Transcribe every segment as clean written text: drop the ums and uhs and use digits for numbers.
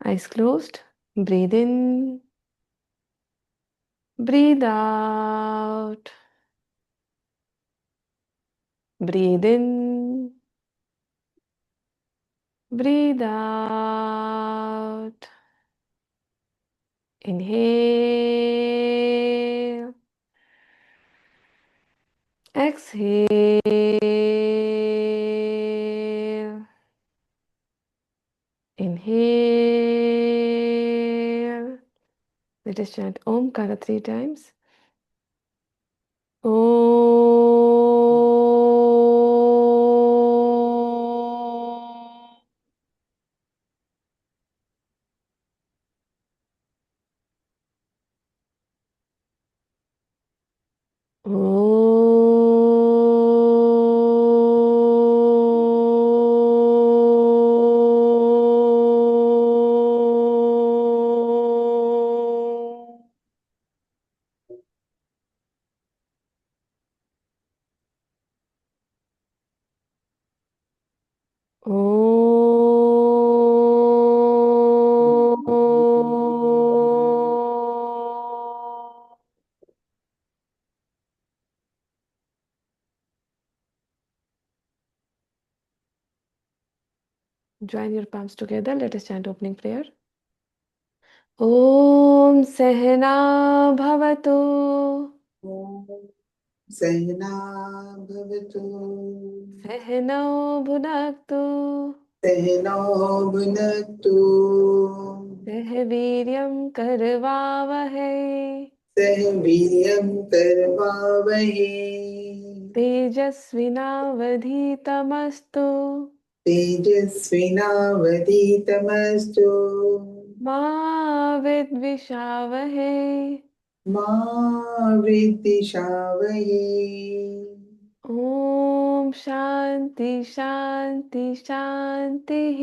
Eyes closed. Breathe in. Breathe out. Breathe in. Breathe out. Inhale. Exhale. Inhale. Let us chant Omkara 3 times. Om. Join your palms together. Let us chant opening prayer. Om Sehna Bhavatu. ॐ सहना भवतु Sehno Bhunaktu. सहनौ भुनक्तु सह वीर्यं करवावहै. सह वीर्यं करवावहै तेजस्विनावधीतमस्तु. तेजस्विनावधीतमस्तु मा विद्विषावहै. मा विद्विषावहै ॐ शान्ति शान्ति शान्तिः.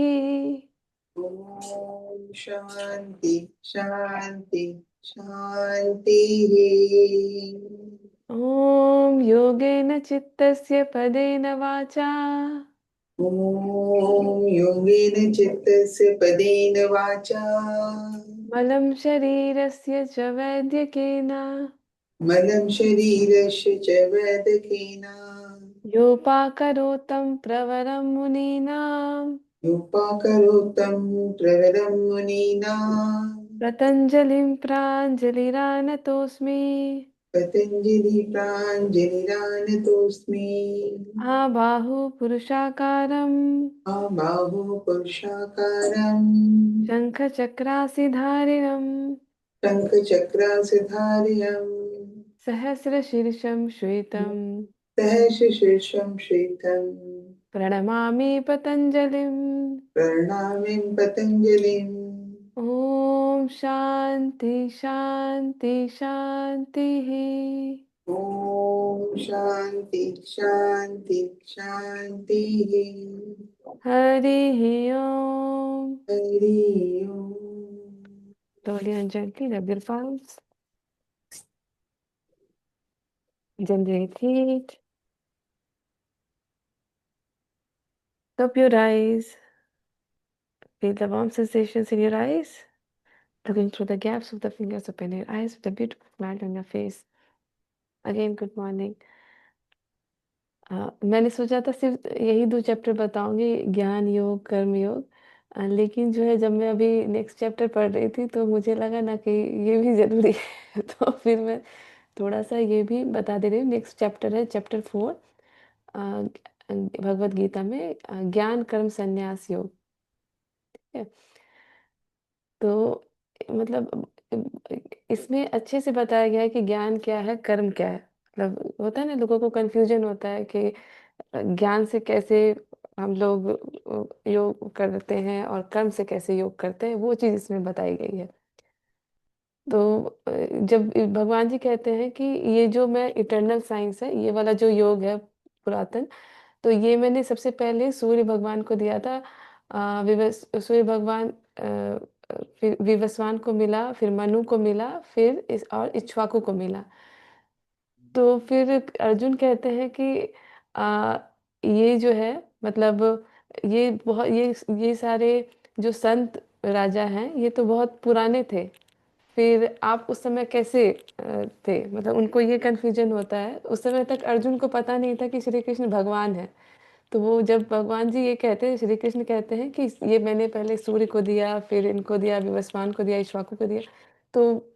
ॐ शान्ति शान्ति शान्तिः ॐ योगेन चित्तस्य पदेन वाचा ॐ योगेन चित्तस्य पदेन वाचा मलं शरीरस्य च वैद्यकेन मलं शरीरस्य च वैदकेन योपाकरोतं प्रवरं मुनीनां. योपाकरोतं प्रवरं मुनीना पतञ्जलिं प्राञ्जलिरानतोऽस्मि. पतञ्जलि प्राञ्जलिरानतोऽस्मि आबाहु पुरुषाकारं आबाहो पुरुषाकारं शङ्खचक्रासिधारिणं शङ्खचक्रासधार्यम् सहस्रशीर्षं श्वेतं सहस्रशीर्षं श्वेतम् प्रणमामि पतञ्जलिम्. प्रणामिं पतञ्जलिम् ॐ शान्ति शान्ति शान्तिः. ॐ शान्ति शान्ति शान्तिः हरिः ॐ. हरि ओम् Slowly and gently rub your palms. Gently feet. Cup your eyes. Feel the warm sensations in your eyes. Looking through the gaps of the fingers, open your eyes with a beautiful smile on your face. Again, good morning. मैंने सोचा था सिर्फ यही 2 chapter बताऊँगी, ज्ञान योग, कर्म योग। लेकिन जो है जब मैं अभी नेक्स्ट चैप्टर पढ़ रही थी तो मुझे लगा ना कि ये भी ज़रूरी है तो फिर मैं थोड़ा-सा ये भी बता दे रही हूँ। नेक्स्ट चैप्टर है चैप्टर 4 भगवद गीता में ज्ञान कर्म संन्यास योग। ठीक है? तो मतलब इसमें अच्छे से बताया गया है कि ज्ञान क्या है, कर्म क्या है। मतलब होता है ना लोगों को कन्फ्यूजन होता है कि ज्ञान से कैसे हम लोग योग करते हैं और कर्म से कैसे योग करते हैं, वो चीज़ इसमें बताई गई है। तो जब भगवान जी कहते हैं कि ये जो मैं इटर्नल साइंस है, ये वाला जो योग है पुरातन, तो ये मैंने सबसे पहले सूर्य भगवान को दिया था। सूर्य भगवान फिर विवस्वान को मिला, फिर मनु को मिला, फिर और इक्ष्वाकु को मिला। तो फिर अर्जुन कहते हैं कि अ, ये जो है मतलब ये सारे जो संत राजा हैं ये तो बहुत पुराने थे, फिर आप उस समय कैसे थे? मतलब उनको ये कन्फ्यूजन होता है, उस समय तक अर्जुन को पता नहीं था कि श्री कृष्ण भगवान है। तो वो जब भगवान जी ये कहते हैं, श्री कृष्ण कहते हैं कि ये मैंने पहले सूर्य को दिया, फिर इनको दिया, विवस्वान को दिया, इक्ष्वाकु को दिया। तो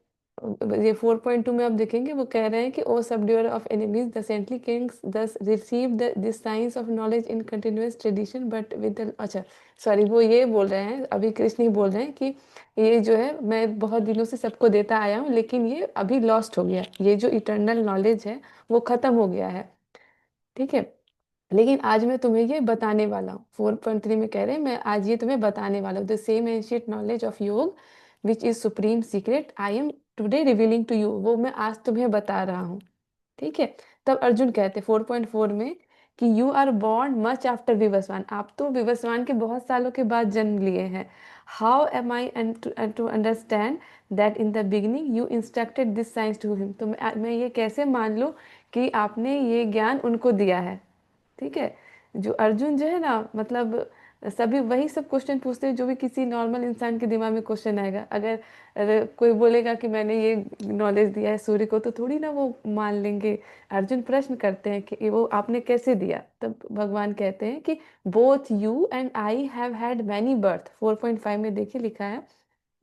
ये 4.2 में आप देखेंगे वो कह रहे हैं कि O subduer of enemies the saintly kings thus receive this science of knowledge in continuous tradition but with अच्छा सॉरी, वो ये बोल रहे हैं, अभी कृष्ण ही बोल रहे हैं कि ये जो है मैं बहुत दिनों से सबको देता आया हूँ, लेकिन ये अभी लॉस्ट हो गया, ये जो इटर्नल नॉलेज है वो खत्म हो गया है। ठीक है, लेकिन आज मैं तुम्हें ये बताने वाला हूँ। 4.3 में कह रहे हैं मैं आज ये तुम्हें बताने वाला हूँ, the same ancient knowledge of yoga which is supreme secret I am today revealing to you, वो मैं आज तुम्हें बता रहा हूँ। ठीक है, तब अर्जुन कहते 4.4 में कि you are born much after Vivasvan, आप तो विवस्वान के बहुत सालों के बाद जन्म लिए हैं। How am I to understand that in the beginning you instructed this science to him, तो मैं ये कैसे मान लूँ कि आपने ये ज्ञान उनको दिया है। ठीक है, जो अर्जुन जो है ना, मतलब सभी वही सब क्वेश्चन पूछते हैं जो भी किसी नॉर्मल इंसान के दिमाग में क्वेश्चन आएगा। अगर कोई बोलेगा कि मैंने ये नॉलेज दिया है सूर्य को, तो थोड़ी ना वो मान लेंगे। अर्जुन प्रश्न करते हैं कि ये वो आपने कैसे दिया, तब भगवान कहते हैं कि both you and I have had many birth. 4.5 में देखिए लिखा है,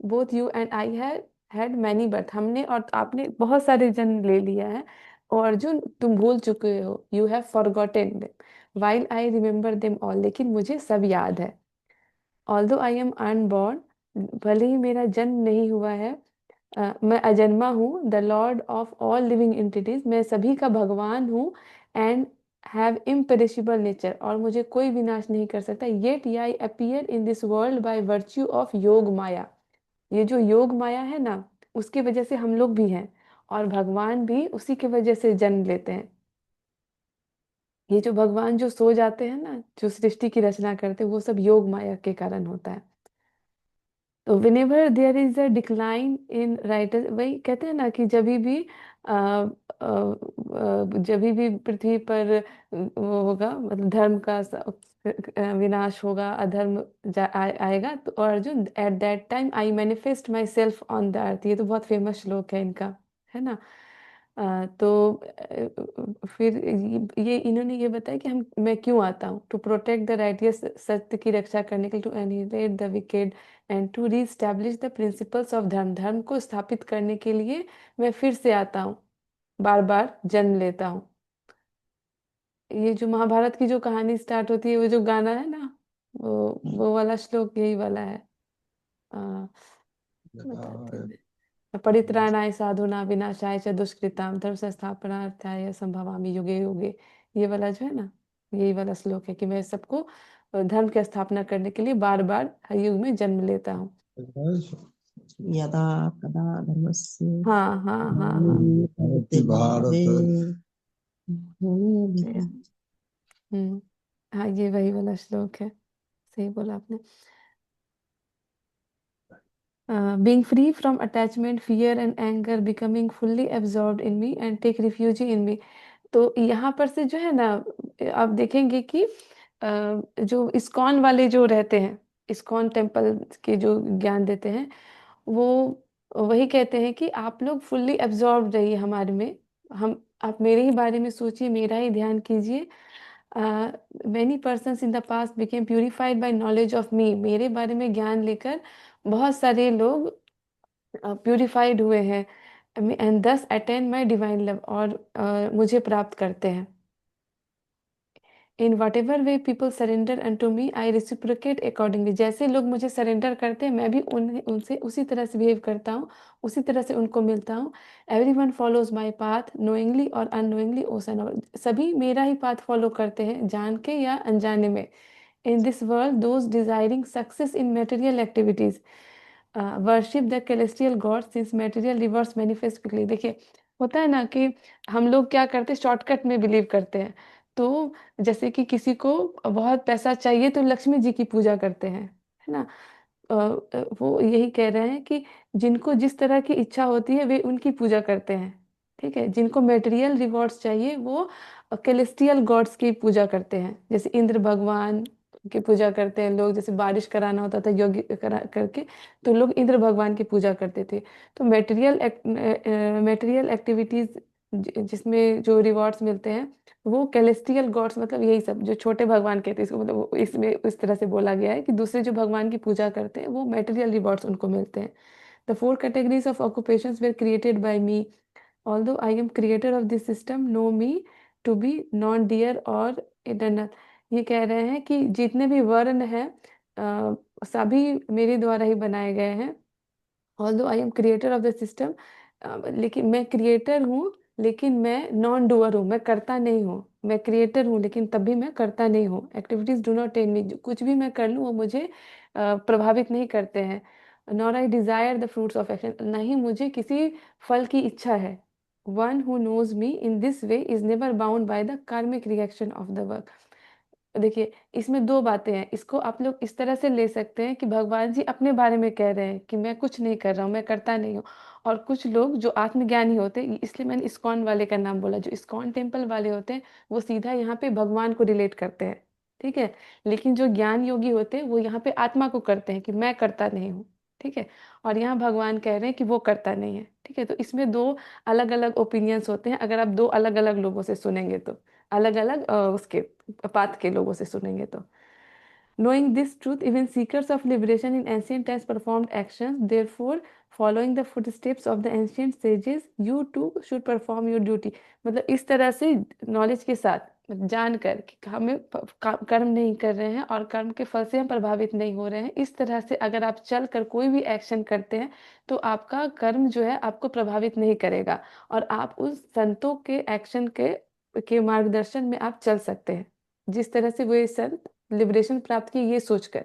both you and I have had many birth, हमने और आपने बहुत सारे जन्म ले लिया है। और अर्जुन तुम भूल चुके हो, you have forgotten them while I remember them all, लेकिन मुझे सब याद है। ऑल्दो आई एम अनबॉर्न, भले ही मेरा जन्म नहीं हुआ है, मैं अजन्मा हूँ, the Lord of all living entities, मैं सभी का भगवान हूँ, एंड हैव इम्पेरिशेबल नेचर, और मुझे कोई विनाश नहीं कर सकता। Yet I appear in this world by virtue of योग माया, ये जो योग माया है ना, उसकी वजह से हम लोग भी हैं, और भगवान भी उसी की वजह से जन्म लेते हैं। ये जो भगवान जो सो जाते हैं ना, जो सृष्टि की रचना करते हैं, वो सब योग माया के कारण होता है। तो whenever there is a decline in writer, वही कहते हैं ना कि जब भी पृथ्वी पर वो होगा, मतलब धर्म का विनाश होगा, अधर्म आएगा, तो और Arjun at that time I manifest my self on the earth, ये तो बहुत फेमस श्लोक है इनका, है ना। तो फिर ये इन्होंने ये बताया कि हम मैं क्यों आता हूँ, टू प्रोटेक्ट द राइटियस, सत्य की रक्षा करने के लिए, to annihilate the wicked and to reestablish the principles of dharma, धर्म को स्थापित करने के लिए मैं फिर से आता हूँ, बार बार जन्म लेता हूँ। ये जो महाभारत की जो कहानी स्टार्ट होती है, वो जो गाना है ना, वो वाला श्लोक यही वाला है। आ, बताती हूँ मैं, परित्राणाय साधूनां विनाशाय च दुष्कृतां धर्म संस्थापनार्थाय संभवामि युगे युगे, ये वाला जो है ना, यही वाला श्लोक है कि मैं सबको धर्म की स्थापना करने के लिए बार बार हर युग में जन्म लेता हूँ। यदा कदा धर्मस्य हाँ हाँ हाँ हाँ, ग्लानिर्भवति भारते ये, हम्म, हाँ ये वही वाला श्लोक है, सही बोला आपने। Being free from attachment, fear and anger, becoming fully absorbed in me and take refuge in me। तो यहाँ पर से जो है ना, आप देखेंगे कि जो इस्कॉन वाले जो रहते हैं, इस्कॉन टेम्पल के जो ज्ञान देते हैं, वो वही कहते हैं कि आप लोग फुल्ली एब्जॉर्ब रहिए हमारे में, हम आप मेरे ही बारे में सोचिए, मेरा ही ध्यान कीजिए। Many persons in the past became purified by knowledge of me, मेरे बारे में ज्ञान लेकर बहुत सारे लोग प्यूरिफाइड हुए हैं, एंड दस अटेन माई डिवाइन लव, और मुझे प्राप्त करते हैं। In whatever way people surrender and to me I reciprocate accordingly, जैसे लोग मुझे सरेंडर करते हैं मैं भी उन्हें उनसे उसी तरह से बिहेव करता हूँ, उसी तरह से उनको मिलता हूँ। Every one follows my path knowingly और अनोइंगली ओसन, और सभी मेरा ही पाथ फॉलो करते हैं, जान के या अनजाने में। इन this world those desiring success in material activities worship the celestial God since material reverse manifest quickly. देखिए, होता है ना कि हम लोग क्या करते हैं, शॉर्टकट में बिलीव करते हैं। तो जैसे कि किसी को बहुत पैसा चाहिए तो लक्ष्मी जी की पूजा करते हैं, है ना। वो यही कह रहे हैं कि जिनको जिस तरह की इच्छा होती है वे उनकी पूजा करते हैं। ठीक है, जिनको मटेरियल रिवॉर्ड्स चाहिए वो केलेस्टियल गॉड्स की पूजा करते हैं, जैसे इंद्र भगवान, की पूजा करते हैं लोग, जैसे बारिश कराना होता था यज्ञ करा करके, तो लोग इंद्र भगवान की पूजा करते थे। तो मटेरियल एक्टिविटीज जिसमें जो रिवॉर्ड्स मिलते हैं, वो कैलेस्टियल गॉड्स, मतलब यही सब जो छोटे भगवान कहते हैं इसको, मतलब इसमें इस तरह से बोला गया है कि दूसरे जो भगवान की पूजा करते हैं वो मटेरियल रिवॉर्ड्स उनको मिलते हैं। The four categories of occupations were created by me, although I am creator of this system, know me to be non dear और eternal। ये कह रहे हैं कि जितने भी वर्ण हैं सभी मेरे द्वारा ही बनाए गए हैं। Although I am creator of the system, लेकिन मैं क्रिएटर हूँ, लेकिन मैं नॉन डूअर हूँ, मैं करता नहीं हूँ। मैं क्रिएटर हूँ लेकिन तब भी मैं करता नहीं हूँ। एक्टिविटीज डू नॉट टेन मी, कुछ भी मैं कर लूँ वो मुझे प्रभावित नहीं करते हैं। Nor I desire the fruits of action, नहीं मुझे किसी फल की इच्छा है। One who knows me in this way is never bound by the karmic reaction of the work. देखिए, इसमें दो बातें हैं, इसको आप लोग इस तरह से ले सकते हैं कि भगवान जी अपने बारे में कह रहे हैं कि मैं कुछ नहीं कर रहा हूँ, मैं करता नहीं हूँ। और कुछ लोग जो आत्मज्ञानी होते हैं, इसलिए मैंने इस्कॉन वाले का नाम बोला, जो इस्कॉन टेम्पल वाले होते हैं वो सीधा यहाँ पे भगवान को रिलेट करते हैं, ठीक है। लेकिन जो ज्ञान योगी होते हैं वो यहाँ पे आत्मा को करते हैं कि मैं करता नहीं हूँ, ठीक है। और यहाँ भगवान कह रहे हैं कि वो करता नहीं है, ठीक है। तो इसमें दो अलग अलग ओपिनियंस होते हैं, अगर आप दो अलग अलग लोगों से सुनेंगे तो, अलग अलग उसके पाथ के लोगों से सुनेंगे तो। Knowing this truth, even seekers of liberation in ancient times performed actions. Therefore, following the footsteps of the ancient sages, you too should perform your duty। मतलब इस तरह से नॉलेज के साथ जानकर कि हमें कर्म नहीं कर रहे हैं और कर्म के फल से हम प्रभावित नहीं हो रहे हैं, इस तरह से अगर आप चल कर कोई भी एक्शन करते हैं तो आपका कर्म जो है आपको प्रभावित नहीं करेगा, और आप उस संतों के एक्शन के मार्गदर्शन में आप चल सकते हैं, जिस तरह से वो संत लिबरेशन प्राप्त की ये सोचकर।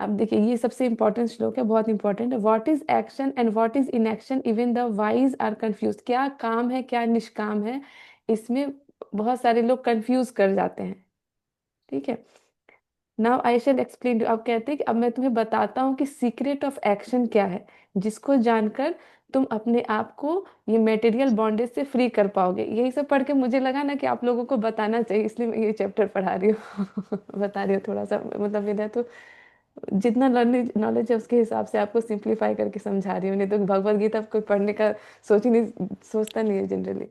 अब देखिए, ये सबसे इंपॉर्टेंट श्लोक है, बहुत इंपॉर्टेंट है। What is action and what is inaction, even the wise are confuse. क्या काम है क्या निष्काम है, इसमें बहुत सारे लोग कंफ्यूज कर जाते हैं, ठीक है। Now I shall explain to, अब कहते हैं कि अब मैं तुम्हें बताता हूँ कि सीक्रेट ऑफ एक्शन क्या है, जिसको जानकर तुम अपने आप को ये मटेरियल बॉन्डेज से फ्री कर पाओगे। यही सब पढ़ के मुझे लगा ना कि आप लोगों को बताना चाहिए, इसलिए मैं ये चैप्टर पढ़ा रही हूँ बता रही हूँ थोड़ा सा, मतलब मेरा तो जितना नॉलेज नॉलेज है उसके हिसाब से आपको सिंप्लीफाई करके समझा रही हूँ, नहीं तो भगवत गीता कोई पढ़ने का सोचता नहीं है generally.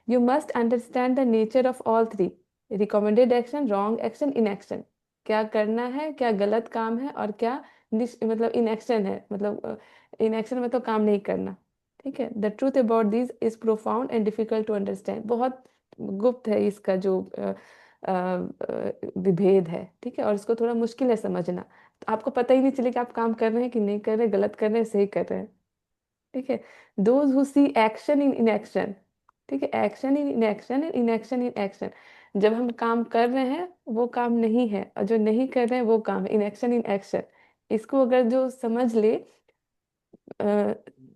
You must understand the nature of all three: recommended action, wrong action, inaction। क्या करना है, क्या गलत काम है, और क्या मतलब इनएक्शन है, मतलब इनएक्शन मतलब काम नहीं करना, ठीक है। The truth about this is profound and difficult to understand. बहुत गुप्त है इसका जो विभेद है, ठीक है, और इसको थोड़ा मुश्किल है समझना। तो आपको पता ही नहीं चलेगा आप काम कर रहे हैं कि नहीं कर रहे, गलत कर रहे हैं सही कर रहे हैं, ठीक है। Those who see action in inaction, ठीक है, action in inaction and inaction in action. जब हम काम कर रहे हैं वो काम नहीं है, और जो नहीं कर रहे हैं वो काम है, इनएक्शन इन एक्शन। इसको अगर जो समझ ले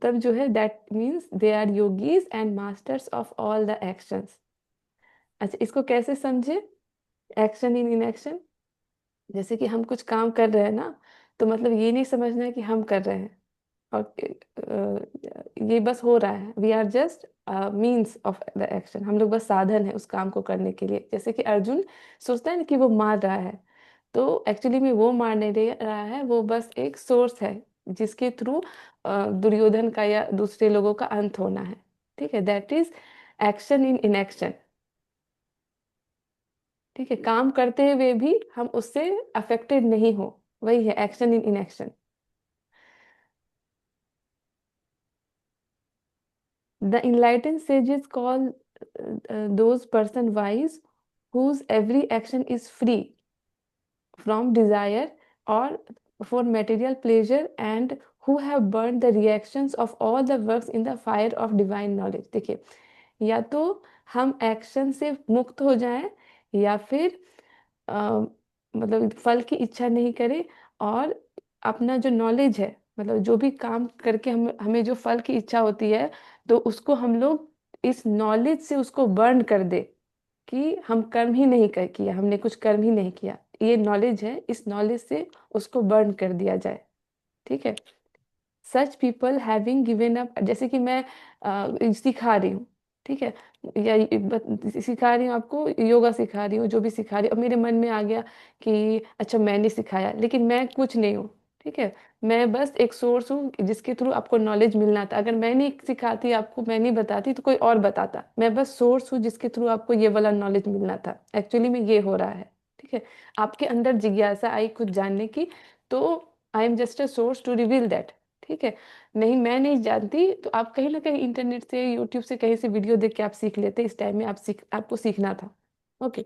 तब जो है that means they are yogis and masters of all the actions. अच्छा, इसको कैसे समझे, एक्शन इन इनएक्शन। जैसे कि हम कुछ काम कर रहे हैं ना, तो मतलब ये नहीं समझना है कि हम कर रहे हैं और ये बस हो रहा है, we are just means of the action, हम लोग बस साधन है उस काम को करने के लिए। जैसे कि अर्जुन सोचता है ना कि वो मार रहा है, तो एक्चुअली में वो मार नहीं रहा है, वो बस एक सोर्स है जिसके थ्रू दुर्योधन का या दूसरे लोगों का अंत होना है, ठीक है। That is action in inaction, ठीक है। काम करते हुए भी हम उससे अफेक्टेड नहीं हो, वही है action in inaction. The enlightened sages call those person wise whose every action is free from desire or for material pleasure, and who have burned the reactions of all the works in the fire of divine knowledge। देखिए, या तो हम action से मुक्त हो जाएं, या फिर मतलब फल की इच्छा नहीं करें, और अपना जो नॉलेज है, मतलब जो भी काम करके हम हमें जो फल की इच्छा होती है, तो उसको हम लोग इस नॉलेज से उसको बर्न कर दे कि हम कर्म ही नहीं कर किया, हमने कुछ कर्म ही नहीं किया। ये नॉलेज है, इस नॉलेज से उसको बर्न कर दिया जाए, ठीक है। Such people having given up, जैसे कि मैं सिखा रही हूँ, ठीक है, या सिखा रही हूँ आपको, योगा सिखा रही हूँ, जो भी सिखा रही हूँ, अब मेरे मन में आ गया कि अच्छा मैंने सिखाया, लेकिन मैं कुछ नहीं हूँ। ठीक है, मैं बस एक सोर्स हूँ जिसके थ्रू आपको नॉलेज मिलना था। अगर मैं नहीं सिखाती आपको, मैं नहीं बताती, तो कोई और बताता। मैं बस सोर्स हूँ जिसके थ्रू आपको ये वाला नॉलेज मिलना था। एक्चुअली में ये हो रहा है। ठीक है, आपके अंदर जिज्ञासा आई कुछ जानने की, तो I am just a source to reveal that. ठीक है, नहीं मैं नहीं जानती तो आप कहीं ना कहीं इंटरनेट से, यूट्यूब से, कहीं से वीडियो देख के आप सीख लेते। इस टाइम में आपको सीखना था। Okay,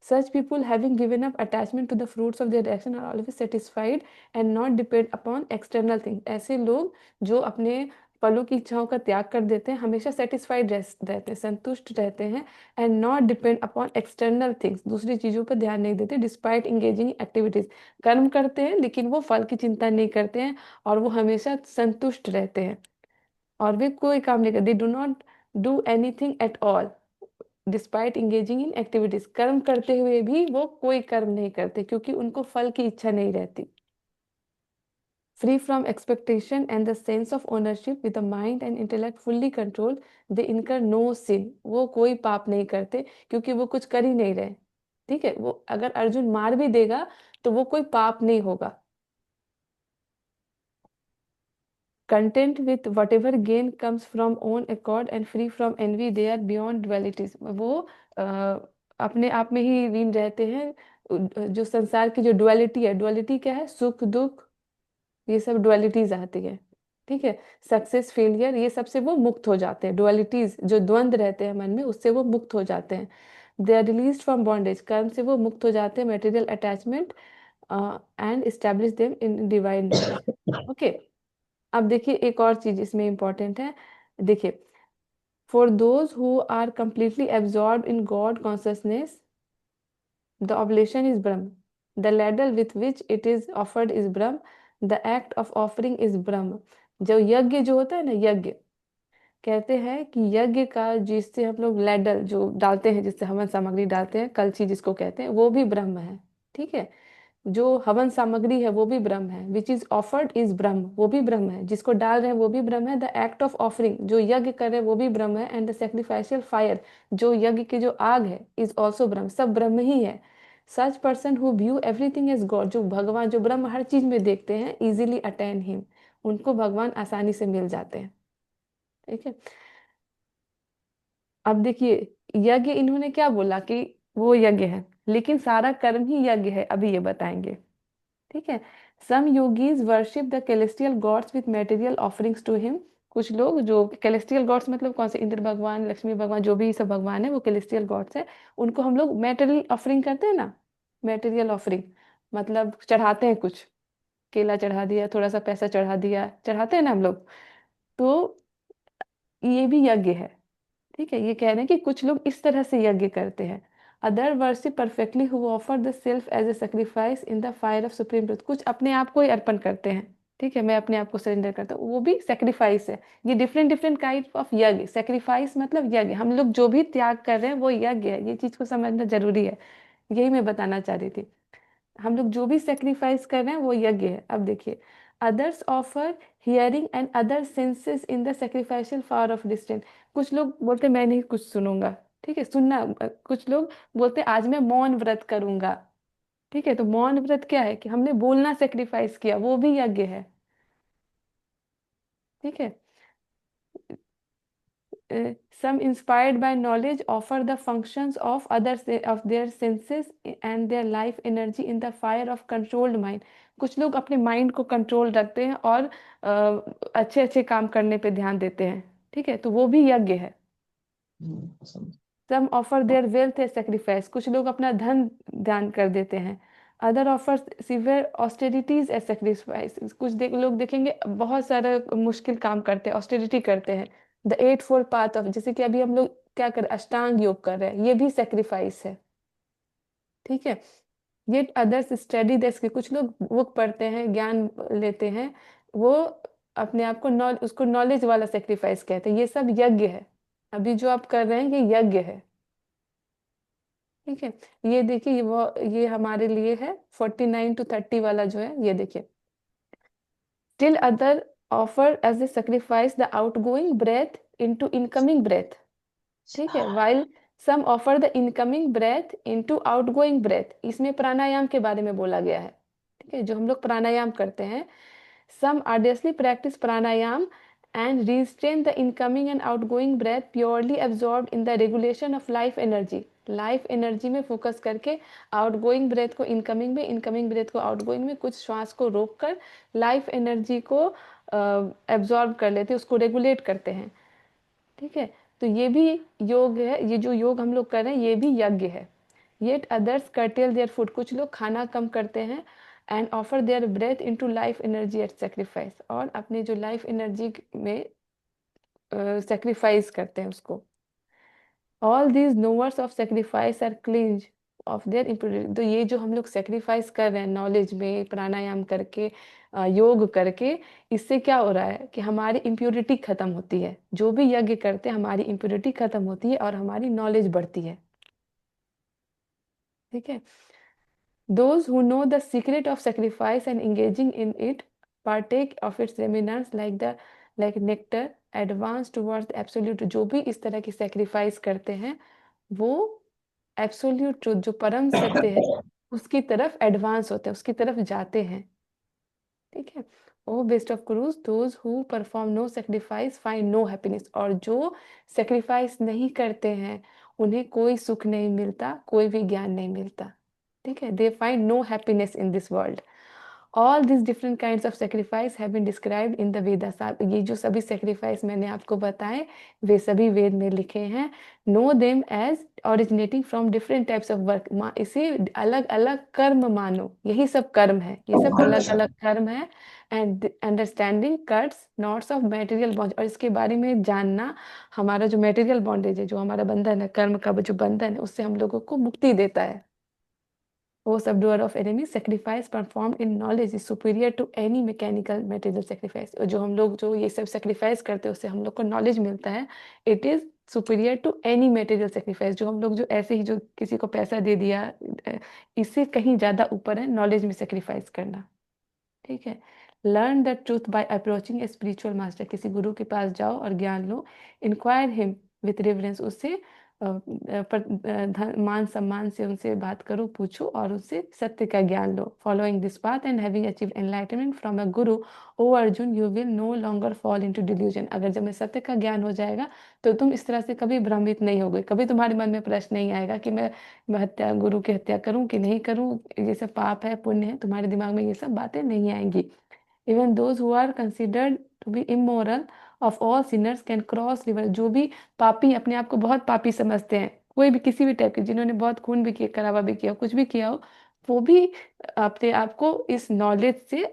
such people having given up attachment to the fruits of their action are always satisfied and not depend upon external things। ऐसे लोग जो अपने फलों की इच्छाओं का त्याग कर देते हैं, हमेशा सेटिस्फाइड रहते हैं, संतुष्ट रहते हैं। And not depend upon external things, दूसरी चीजों पर ध्यान नहीं देते। डिस्पाइट इंगेजिंग एक्टिविटीज, कर्म करते हैं लेकिन वो फल की चिंता नहीं करते हैं, और वो हमेशा संतुष्ट रहते हैं, और वे कोई काम नहीं करते। They do not do anything at all despite engaging in activities, कर्म करते हुए भी वो कोई कर्म नहीं करते क्योंकि उनको फल की इच्छा नहीं रहती। Free from expectation and the sense of ownership with the mind and intellect fully control, they incur no सिन, वो कोई पाप नहीं करते क्योंकि वो कुछ कर ही नहीं रहे। ठीक है, वो अगर अर्जुन मार भी देगा तो वो कोई पाप नहीं होगा। content with whatever gain comes from own accord and free from envy, they are beyond dualities। वो अपने आप में ही लीन रहते हैं। जो संसार की जो डुअलिटी है, डुअलिटी क्या है, सुख दुख, ये सब डुअलिटीज आती है। ठीक है, सक्सेस फेलियर, ये सब से वो मुक्त हो जाते हैं। डुअलिटीज जो द्वंद रहते हैं मन में, उससे वो मुक्त हो जाते हैं। They are release from bondage, कर्म से वो मुक्त हो जाते हैं, material attachment, and establish them in divine knowledge. Okay, अब देखिए एक और चीज इसमें इंपॉर्टेंट है। देखिए, for those who are completely absorb in God consciousness the oblation is Brahman, the ladle with which it is offered is Brahman, the act of offering is Brahman. जो यज्ञ जो होता है ना, यज्ञ कहते हैं कि यज्ञ का जिससे हम लोग लैडल जो डालते हैं, जिससे हवन सामग्री डालते हैं, कलछी जिसको कहते हैं, वो भी ब्रह्म है। ठीक है, जो हवन सामग्री है वो भी ब्रह्म है। विच इज ऑफर्ड इज ब्रह्म, वो भी ब्रह्म है। जिसको डाल रहे हैं वो भी ब्रह्म है। द एक्ट ऑफ ऑफरिंग, जो यज्ञ कर रहे हैं वो भी ब्रह्म है। एंड द सेक्रीफाइशियल फायर, जो यज्ञ की जो आग है, इज ऑल्सो ब्रह्म, सब ब्रह्म ही है। Such person who view everything as God, जो भगवान, जो ब्रह्म हर चीज में देखते हैं, इजिली अटेन हिम, उनको भगवान आसानी से मिल जाते हैं। ठीक है, अब देखिए, यज्ञ इन्होंने क्या बोला कि वो यज्ञ है, लेकिन सारा कर्म ही यज्ञ है, अभी ये बताएंगे। ठीक है, some yogis worship the celestial gods with material offerings to him. कुछ लोग जो celestial गॉड्स मतलब कौन से, इंद्र भगवान, लक्ष्मी भगवान, जो भी सब भगवान है वो celestial गॉड्स है। उनको हम लोग मेटेरियल ऑफरिंग करते हैं ना, मेटेरियल ऑफरिंग मतलब चढ़ाते हैं कुछ, केला चढ़ा दिया, थोड़ा सा पैसा चढ़ा दिया, चढ़ाते हैं ना हम लोग, तो ये भी यज्ञ है। ठीक है, ये कह रहे हैं कि कुछ लोग इस तरह से यज्ञ करते हैं। Other worship perfectly who offer the self as a sacrifice in the fire of supreme truth, कुछ अपने आप को ही अर्पण करते हैं। ठीक है, मैं अपने आप को सरेंडर करता हूँ, वो भी सेक्रीफाइस है। ये डिफरेंट डिफरेंट काइंड ऑफ यज्ञ, सेक्रीफाइस मतलब यज्ञ, हम लोग जो भी त्याग कर रहे हैं वो यज्ञ है। ये चीज को समझना जरूरी है, यही मैं बताना चाह रही थी। हम लोग जो भी सेक्रीफाइस कर रहे हैं वो यज्ञ है। अब देखिए, others offer hearing and other senses in the sacrificial fire of distance. कुछ लोग बोलते मैं नहीं कुछ सुनूंगा। ठीक है, सुनना, कुछ लोग बोलते आज मैं मौन व्रत करूंगा। ठीक है, तो मौन व्रत क्या है कि हमने बोलना सेक्रीफाइस किया, वो भी यज्ञ है। ठीक है, some inspired by knowledge offer the functions of of their senses and their life energy in the fire of controlled mind। कुछ लोग अपने माइंड को कंट्रोल रखते हैं और अच्छे अच्छे काम करने पे ध्यान देते हैं। ठीक है, तो वो भी यज्ञ है। समझ। Some offer their wealth a sacrifice, कुछ लोग अपना धन दान कर देते हैं। Other offer severe austerities a sacrifice, लोग देखेंगे बहुत सारा मुश्किल काम करते हैं, ऑस्टेरिटी करते हैं। The eightfold path of, जैसे कि अभी हम लोग क्या कर अष्टांग योग कर रहे हैं, ये भी सेक्रीफाइस है। ठीक है, ये अदर्स स्टडी देश के, कुछ लोग बुक पढ़ते हैं, ज्ञान लेते हैं, वो अपने आप को उसको नॉलेज वाला सेक्रीफाइस कहते हैं। ये सब यज्ञ है, अभी जो आप कर रहे हैं ये यज्ञ है। ठीक है, ये देखिए, ये हमारे लिए है 49 to 30 वाला जो है, ये देखिए। Still other offer as a sacrifice the outgoing breath into incoming breath. ठीक है। While some offer the incoming breath into outgoing breath, इसमें प्राणायाम के बारे में बोला गया है। ठीक है, जो हम लोग प्राणायाम करते हैं, some arduously practice pranayam and restrain the incoming and outgoing breath purely absorbed in the regulation of life energy, life energy में फोकस करके आउटगोइंग ब्रेथ को इनकमिंग में, इनकमिंग ब्रेथ को आउटगोइंग में, कुछ श्वास को रोक कर लाइफ एनर्जी को एब्जॉर्ब कर लेते हैं, उसको रेगुलेट करते हैं। ठीक है, तो ये भी योग है, ये जो योग हम लोग कर रहे हैं ये भी यज्ञ है। Yet others curtail their food, कुछ लोग खाना कम करते हैं, and offer their breath into life energy at sacrifice, और अपनी जो लाइफ एनर्जी में सेक्रीफाइस करते हैं उसको। All these knowers of sacrifice are cleanse of their impurity, तो ये जो हम लोग सेक्रीफाइस कर रहे हैं नॉलेज में, प्राणायाम करके, योग करके, इससे क्या हो रहा है कि हमारी इम्प्योरिटी खत्म होती है। जो भी यज्ञ करते हैं हमारी इम्प्योरिटी खत्म होती है और हमारी नॉलेज बढ़ती है। ठीक है, those who know the secret of sacrifice and engaging in it partake of its remnants like nectar advance towards the absolute, जो भी इस तरह की sacrifice करते हैं वो एब्सोल्यूट ट्रूथ, जो परम सत्य है, उसकी तरफ एडवांस होते हैं, उसकी तरफ जाते हैं। ठीक है, O best of Kurus those who perform no sacrifice find no happiness, और जो सेक्रीफाइस नहीं करते हैं उन्हें कोई सुख नहीं मिलता, कोई भी ज्ञान नहीं मिलता। ठीक है, they find no happiness in this world. All this different kinds of sacrifice have been described in the Vedas, ये जो सभी सेक्रीफाइस मैंने आपको बताए वे सभी वेद में लिखे हैं। Know them as originating from different types of work, इसे अलग अलग कर्म मानो, यही सब कर्म है, ये सब अलग अलग कर्म है। And understanding cuts knots of material bond, और इसके बारे में जानना हमारा जो मटेरियल बॉन्डेज है, जो हमारा बंधन है, कर्म का जो बंधन है, उससे हम लोगों को मुक्ति देता है। O subduer of enemy, sacrifice performed in knowledge is superior to any mechanical material sacrifice, और जो हम लोग जो ये सब सेक्रीफाइस करते हैं उससे हम लोग को नॉलेज मिलता है। It is superior to any material sacrifice, जो हम लोग जो ऐसे ही जो किसी को पैसा दे दिया, इससे कहीं ज्यादा ऊपर है नॉलेज में सेक्रीफाइस करना। ठीक है, learn the truth by approaching a spiritual master, किसी गुरु के पास जाओ और ज्ञान लो। इंक्वायर हिम विथ रेवरेंस, उससे मान सम्मान से उनसे बात करो, पूछो और उससे सत्य का ज्ञान लो। Following this path and having achieved enlightenment from a guru, O Arjun you will no longer fall into delusion, अगर जब मैं सत्य का ज्ञान हो जाएगा तो तुम इस तरह से कभी भ्रमित नहीं होगे, कभी तुम्हारे मन में प्रश्न नहीं आएगा कि मैं हत्या, गुरु की हत्या करूं कि नहीं करूं, ये सब पाप है पुण्य है, तुम्हारे दिमाग में ये सब बातें नहीं आएंगी। Even those who are considered to be immoral of all sinners can cross river, जो भी पापी अपने आप को बहुत पापी समझते हैं, कोई भी किसी भी टाइप के, जिन्होंने बहुत खून भी किया, करावा भी किया, कुछ भी किया हो, वो भी अपने आप को इस नॉलेज से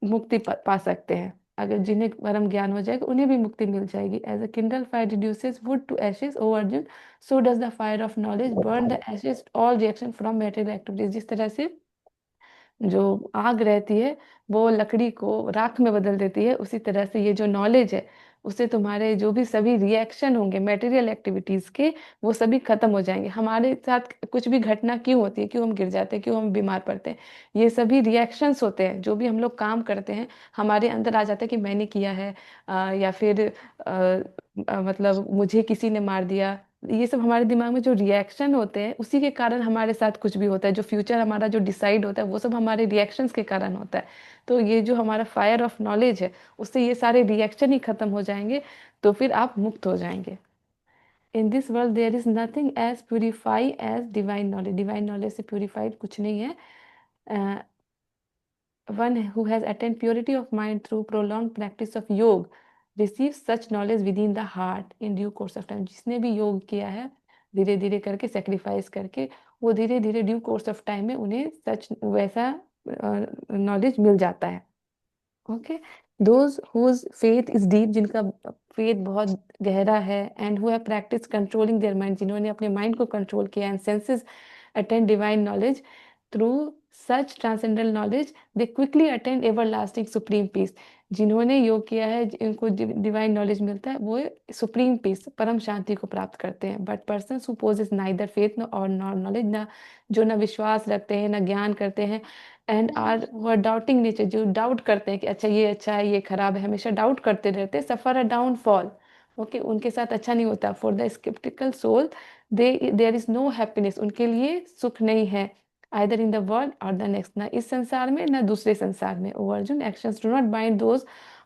मुक्ति पा सकते हैं। अगर जिन्हें परम ज्ञान हो जाएगा उन्हें भी मुक्ति मिल जाएगी। As a kindle fire reduces wood to ashes, O Arjun so does the fire of knowledge burn the ashes all reaction from material activities, जिस तरह से जो आग रहती है वो लकड़ी को राख में बदल देती है, उसी तरह से ये जो नॉलेज है उससे तुम्हारे जो भी सभी रिएक्शन होंगे मटेरियल एक्टिविटीज के, वो सभी खत्म हो जाएंगे। हमारे साथ कुछ भी घटना क्यों होती है, क्यों हम गिर जाते हैं, क्यों हम बीमार पड़ते हैं, ये सभी रिएक्शंस होते हैं। जो भी हम लोग काम करते हैं हमारे अंदर आ जाता है कि मैंने किया है, या फिर मतलब मुझे किसी ने मार दिया, ये सब हमारे दिमाग में जो रिएक्शन होते हैं उसी के कारण हमारे साथ कुछ भी होता है। जो फ्यूचर हमारा जो डिसाइड होता है वो सब हमारे रिएक्शंस के कारण होता है। तो ये जो हमारा फायर ऑफ नॉलेज है उससे ये सारे रिएक्शन ही खत्म हो जाएंगे, तो फिर आप मुक्त हो जाएंगे। In this world there is nothing as purify as divine knowledge, divine knowledge से प्यूरिफाइड कुछ नहीं है। One who has attained purity of mind through prolonged practice of योग receives such knowledge within the heart in due course of time, जिसने भी योग किया है धीरे धीरे करके सेक्रीफाइस करके, वो धीरे धीरे ड्यू कोर्स ऑफ टाइम में उन्हें सच वैसा नॉलेज मिल जाता है। Okay, those whose faith is deep, जिनका फेथ बहुत गहरा है, and who have practice controlling their mind, जिन्होंने अपने माइंड को कंट्रोल किया, and senses attend divine knowledge through such transcendental knowledge they quickly attend everlasting supreme peace, जिन्होंने योग किया है जिनको डिवाइन नॉलेज मिलता है वो सुप्रीम पीस परम शांति को प्राप्त करते हैं। But person who possess neither faith और नॉलेज, ना जो ना विश्वास रखते हैं ना ज्ञान करते हैं, एंड आर वो डाउटिंग नेचर, जो डाउट करते हैं कि अच्छा ये अच्छा है ये खराब है, हमेशा डाउट करते रहते हैं, सफर अ डाउनफॉल ओके, उनके साथ अच्छा नहीं होता। For the skeptical soul there is no happiness, उनके लिए सुख नहीं है, आइदर इन द वर्ल्ड और द नेक्स्ट, ना इस संसार में ना दूसरे संसार में। O Arjun, actions do not bind those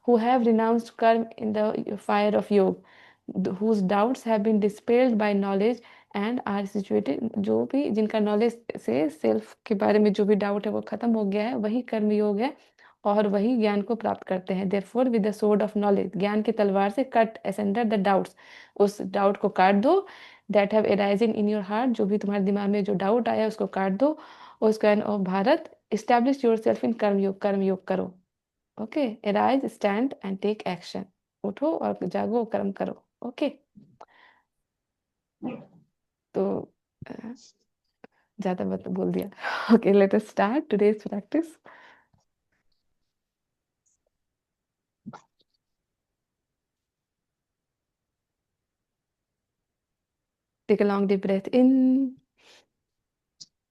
who have renounced karma in the fire of yoga, whose doubts have been dispelled by knowledge and are situated, जो भी जिनका नॉलेज से सेल्फ के बारे में जो भी डाउट है वो खत्म हो गया है, वही कर्म योग है और वही ज्ञान को प्राप्त करते हैं। Therefore with the sword of knowledge, ज्ञान की तलवार से कट एसेंडर द डाउट्स, उस डाउट को काट दो, that have arising in your heart, जो भी तुम्हारे दिमाग में जो डाउट आया उसको काट दो। उसका of Bharat, establish yourself in karmayoga, karmayoga करो। Okay, arise, stand and take action, उठो और जागो, कर्म करो। ओके, तो ज्यादा मत बोल दिया। Okay, let us start today's practice. Take a long deep breath in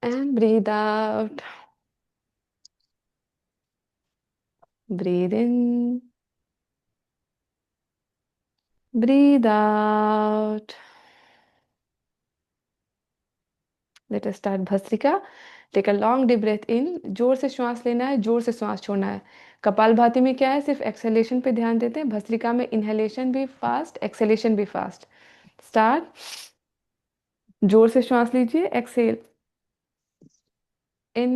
and breathe out. Breathe in, breathe out. Let us start Bhastrika. Take a long deep breath in. जोर से श्वास लेना है, जोर से श्वास छोड़ना है। कपालभाति में क्या है, सिर्फ एक्सहेलेशन पे ध्यान देते हैं। भस्त्रिका में इनहेलेशन भी फास्ट, एक्सहेलेशन भी फास्ट। स्टार्ट। जोर से श्वास लीजिए, exhale, in,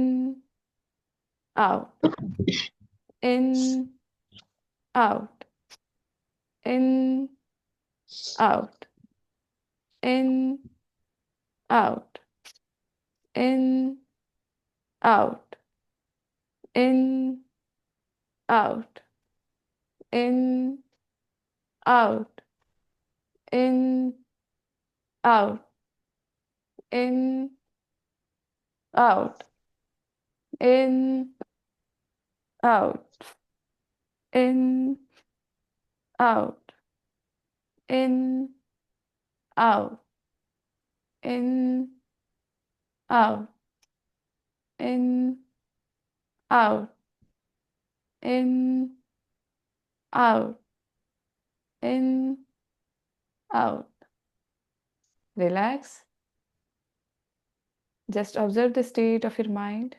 out, in, out, in, out, in, out, in, out, in, out, in, out, in, out, in, out, in, out, in, out, in, out, in, out, in, out, in, out, in, out. Relax. Just observe the state of your mind.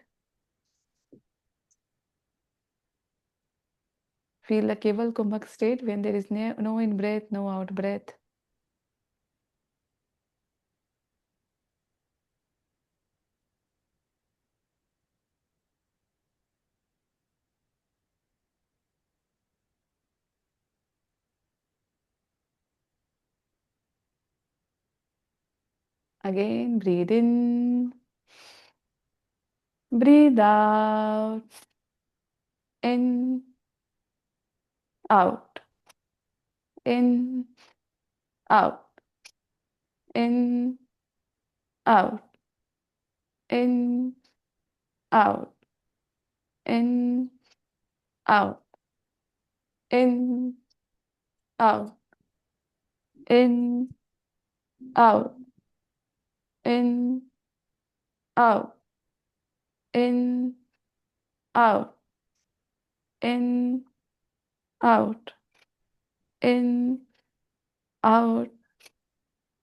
Feel the Keval Kumbhak state when there is no in breath, no out breath. Again, breathe in, breathe out, in, out, in, out, in, out, in, out, in, out, in, out, in, out, in, out, in, out, in, out, in, out,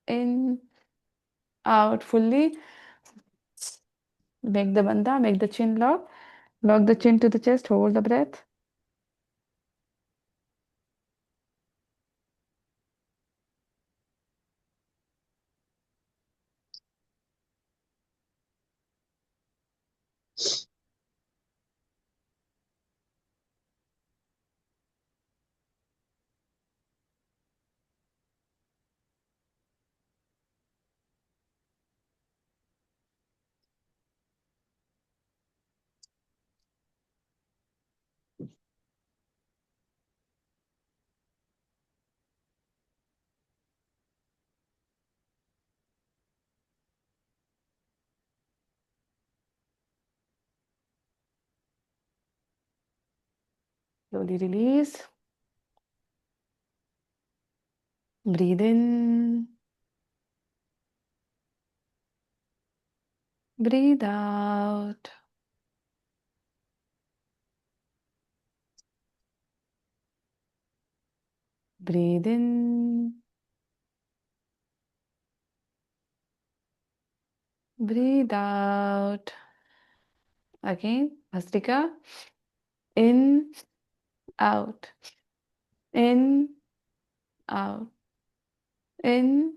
in, out. Fully. Make the bandha, make the chin lock. Lock the chin to the chest, hold the breath. Slowly release. Breathe in. Breathe out. Breathe in. Breathe out. Again, Bhastrika. In, out. In, out. In,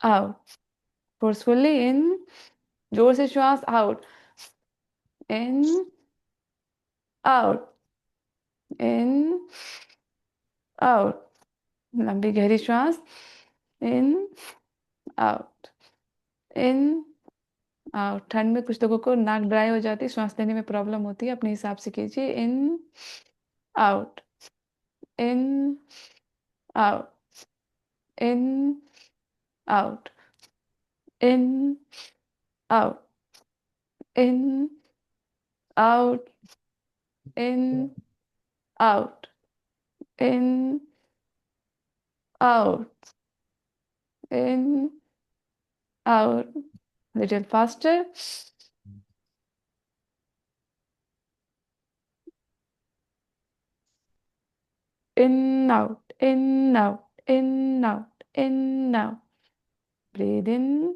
out. Forcefully in. जोर से श्वास out. In, out. In, out. लंबी गहरी श्वास. In, out. In, out. ठंड में कुछ लोगों को नाक ड्राई हो जाती है, श्वास लेने में प्रॉब्लम होती है, अपने हिसाब से कीजिए. In, out. In, out. In, out. In, out. In, out. In, out. In, out. In, out. Little faster. In, out. In, out. In, out. In, out. Breathe in.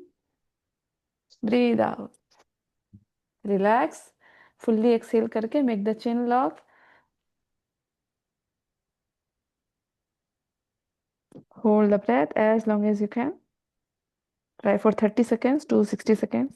Breathe out. Relax. Fully exhale करके make the chin lock. Hold the breath as long as you can. Try for 30 seconds to 60 seconds.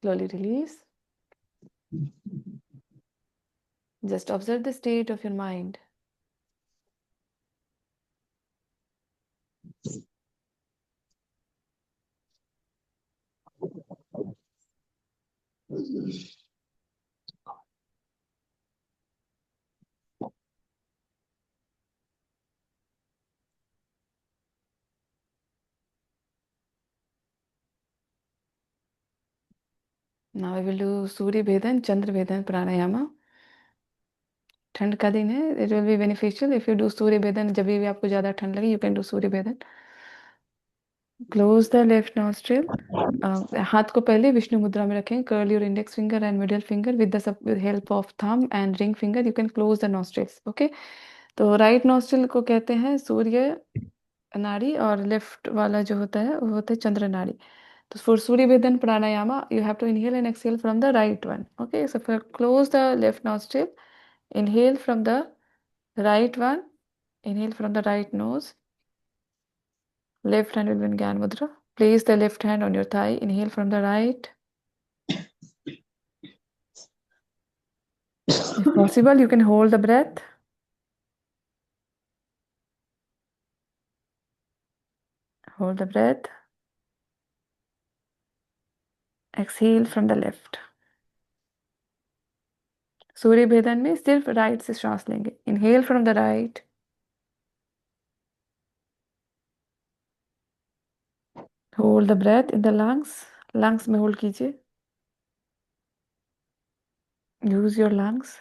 Slowly release. Just observe the state of your mind. Now we will do Surya Bhedan, Chandra Bhedan Pranayama. ठंड का दिन है. It will be beneficial if you do सूर्य भेदन. जब भी आपको ज़्यादा ठंड लगे, you can do सूर्य भेदन. Close the left nostril. हाथ को पहले विष्णु मुद्रा में रखें. Curl your index finger and middle finger with the help of thumb and ring finger. You can close the nostrils. Okay. तो राइट नॉस्ट्रिल को कहते हैं सूर्य नाड़ी और लेफ्ट वाला जो होता है वो होता है चंद्र नाड़ी. तो फॉर सूर्य भेदन प्राणायामा you have to inhale and exhale from the right one. Okay. So for close the left nostril, inhale from the right one. Inhale from the right nose. Left hand will be in Gyan Mudra. Place the left hand on your thigh. Inhale from the right. If possible, you can hold the breath. Hold the breath. Exhale from the left. सूर्य भेदन में सिर्फ right से श्वास लेंगे. Inhale from the right. Hold the breath in the lungs. Lungs में hold कीजिए. Use your lungs.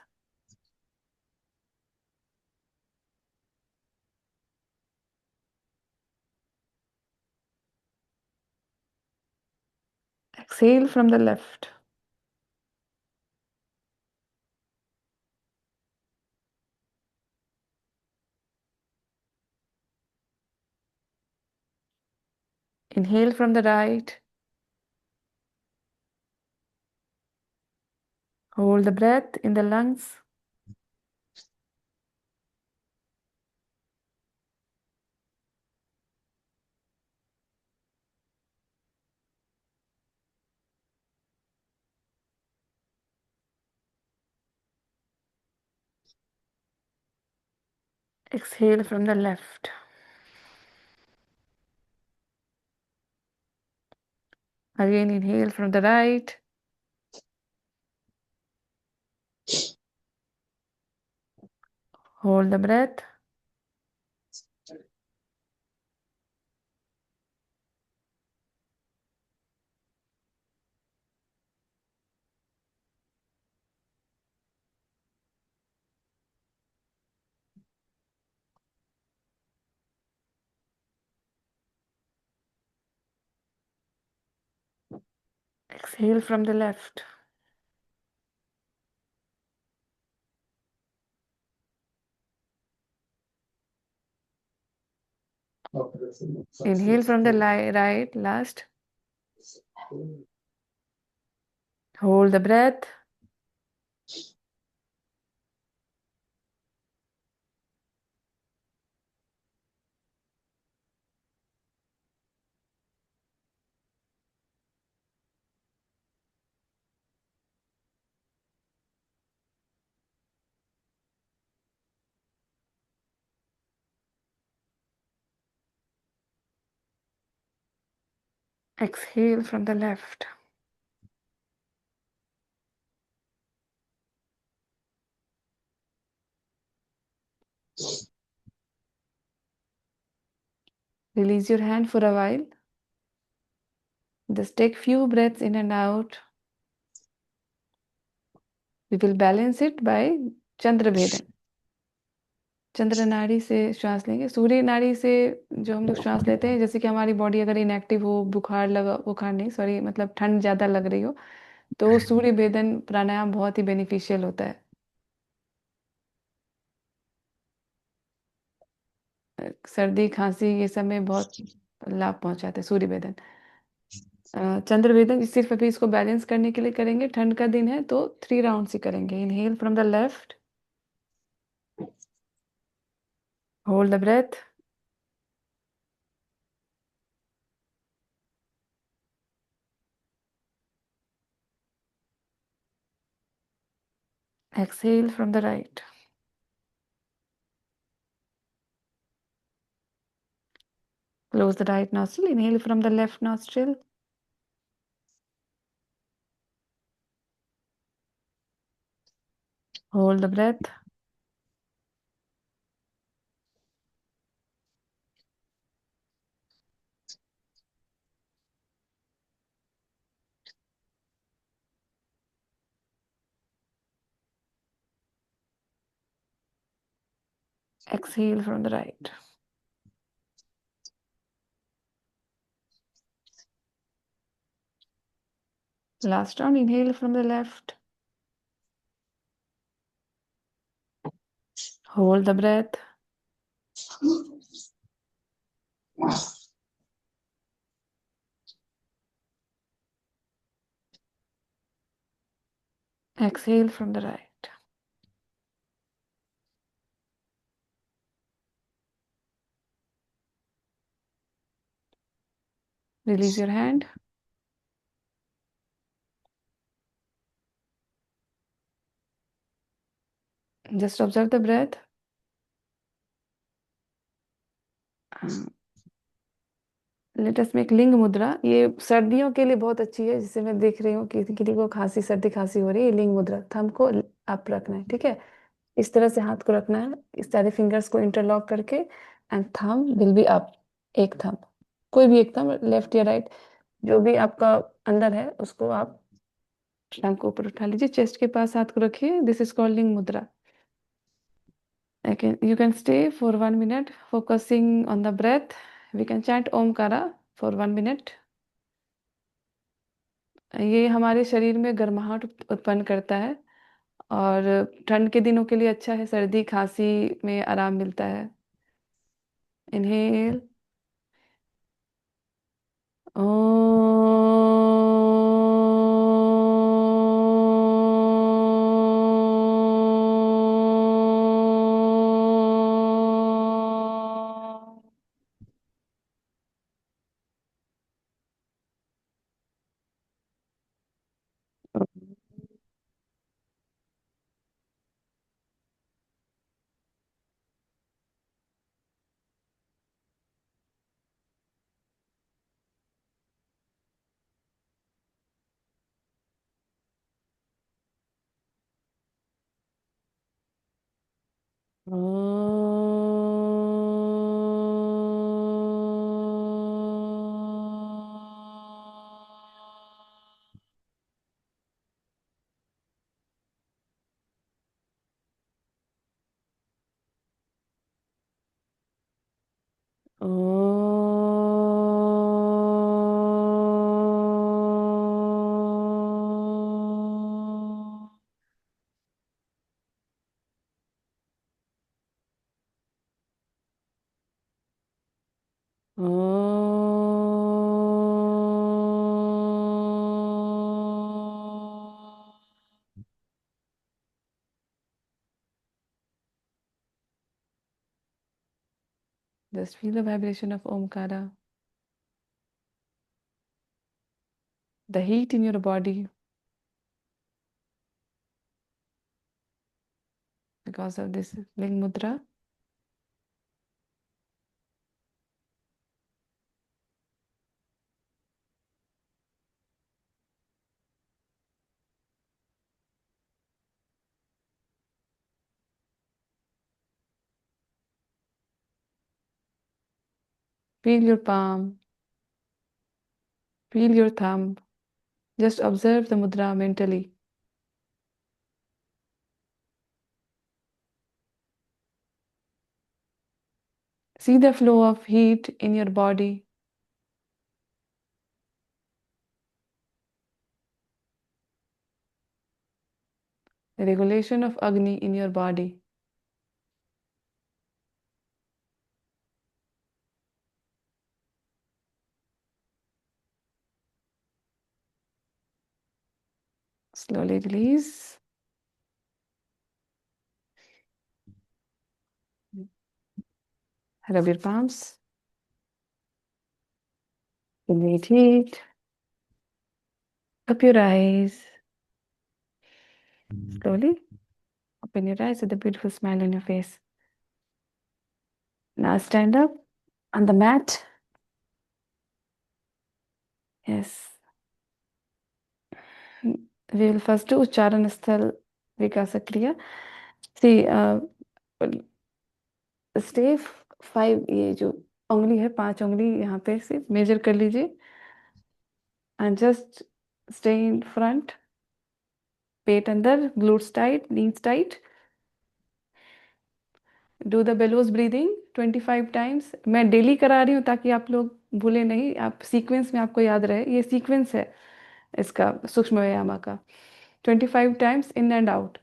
Exhale from the left. Inhale from the right. Hold the breath in the lungs. Exhale from the left. Again, inhale from the right. Hold the breath. Exhale from the left. Inhale from the right, last. Hold the breath. Exhale from the left. Release your hand for a while. Just take few breaths in and out. We will balance it by Chandra Bhedan. चंद्र नाड़ी से श्वास लेंगे. सूर्य नाड़ी से जो हम लोग श्वास लेते हैं, जैसे कि हमारी बॉडी अगर इनएक्टिव हो, बुखार नहीं, सॉरी, मतलब ठंड ज़्यादा लग रही हो, तो सूर्य भेदन प्राणायाम बहुत ही बेनिफिशियल होता है. सर्दी खांसी ये सब में बहुत लाभ पहुंचाते हैं सूर्य भेदन. चंद्र भेदन सिर्फ अभी इसको बैलेंस करने के लिए करेंगे. ठंड का दिन है तो 3 राउंड्स ही करेंगे. Inhale from the left. Hold the breath. Exhale from the right. Close the right nostril. Inhale from the left nostril. Hold the breath. Exhale from the right. Last round. Inhale from the left. Hold the breath. Exhale from the right. Release your hand. Just observe the breath. Let us make लिंग मुद्रा. ये सर्दियों के लिए बहुत अच्छी है. जिसे मैं देख रही हूँ कि किसी को खांसी, सर्दी खांसी हो रही है. लिंग मुद्रा. थंब को अप रखना है, ठीक है. इस तरह से हाथ को रखना है, इस सारे फिंगर्स को इंटरलॉक करके. And thumb will be up. एक थंब, कोई भी एक थंब, लेफ्ट या राइट, जो भी आपका अंदर है उसको आप थंब को ऊपर उठा लीजिए. चेस्ट के पास हाथ को रखिए. दिस इज कॉल्ड लिंग मुद्रा. You can stay for 1 minute focusing on the breath. We can chant Omkara for 1 minute. ये हमारे शरीर में गर्माहट उत्पन्न करता है और ठंड के दिनों के लिए अच्छा है. सर्दी खांसी में आराम मिलता है. Inhale. Just feel the vibration of Omkara, the heat in your body because of this Ling Mudra. Feel your palm, feel your thumb. Just observe the mudra mentally. See the flow of heat in your body. The regulation of Agni in your body. Slowly release. Rub your palms. Radiate heat. Up your eyes. Slowly open your eyes with a beautiful smile on your face. Now stand up on the mat. Yes. We will first do Ucharan Sthal Vikasa Kriya. See, stay 5, ये जो उंगली है 5 उंगली यहाँ पे से major कर लीजिए and just stay in front. पेट अंदर, glutes tight, knees tight. Do the bellows breathing 25 times. मैं डेली करा रही हूँ ताकि आप लोग भूले नहीं, आप सीक्वेंस में आपको याद रहे, ये सीक्वेंस है इसका सूक्ष्म व्यायाम का. 25 times in and out.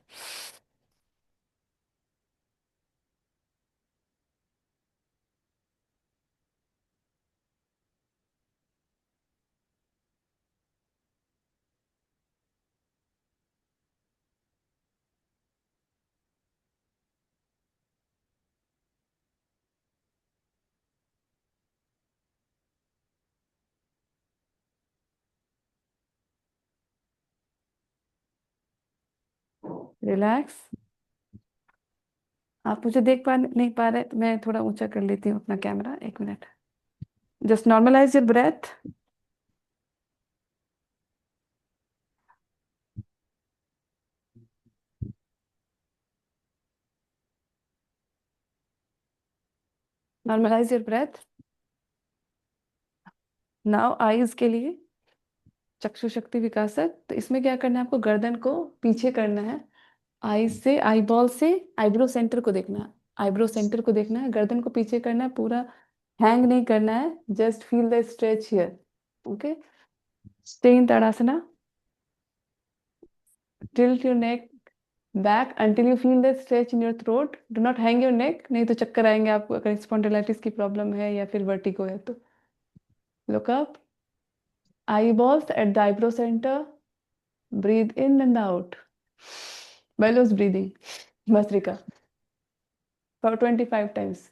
Relax. आप मुझे देख पा नहीं पा रहे तो मैं थोड़ा ऊंचा कर लेती हूँ अपना camera. 1 minute. Just normalise your breath. Normalise your breath. Now eyes के लिए चक्षु शक्ति विकासक. तो इसमें क्या करना है, आपको गर्दन को पीछे करना है. आई से आई बॉल से आईब्रो सेंटर को देखना है. आईब्रो सेंटर को देखना है, गर्दन को पीछे करना है, पूरा हैंग नहीं करना है. Just feel the stretch here. Okay. Stay in Tadasana. Tilt your neck back until you feel the stretch in your throat. Do not hang your neck, नहीं तो चक्कर आएंगे आपको अगर स्पॉन्डिलाइटिस की प्रॉब्लम है या फिर वर्टिगो है तो. Look up. Eyeballs at the eyebrow center. Breathe in and out. Bellows breathing. Bhastrika. For 25 times.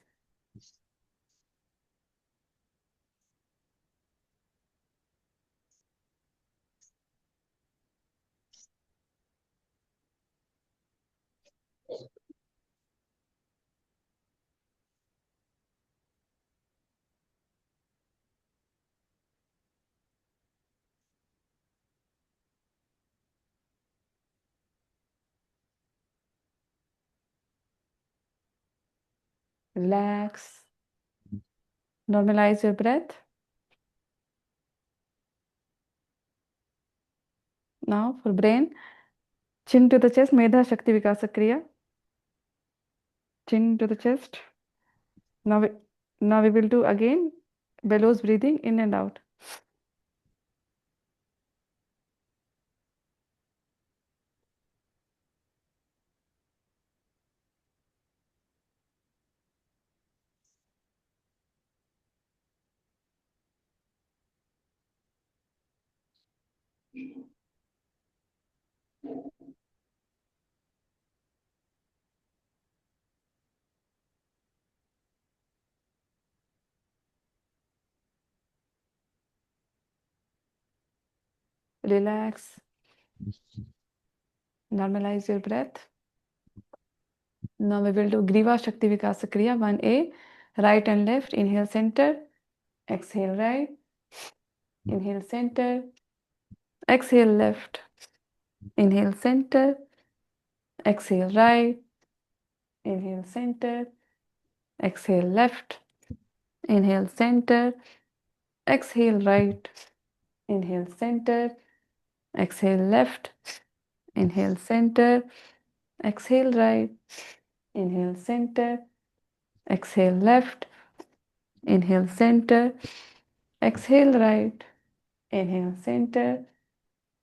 Relax. Normalize your breath. Now for brain. Chin to the chest. Medha Shakti Vikasa Kriya. Chin to the chest. Now Now we will do again bellows breathing in and out. Relax. Normalize your breath. Now we will do Griva Shakti Vikasa Kriya 1A. Right and left. Inhale center. Exhale right. Inhale center. Exhale left. Inhale center. Exhale right. Inhale center. Exhale left. Inhale center. Exhale right. Inhale center. Exhale left. Inhale center. Exhale right. Inhale center. Exhale left. Inhale center. Exhale right. Inhale center.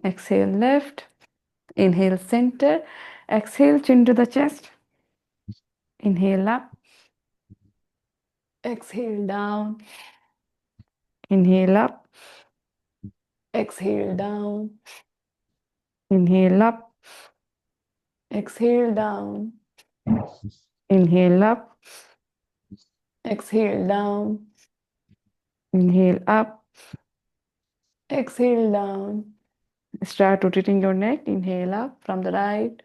Exhale left. Inhale center. Exhale chin to the chest. Inhale up. Exhale down. Inhale up. Exhale down. Inhale up. Exhale down. Inhale up. Exhale down. Inhale up. Exhale down. Start rotating your neck. Inhale up from the right.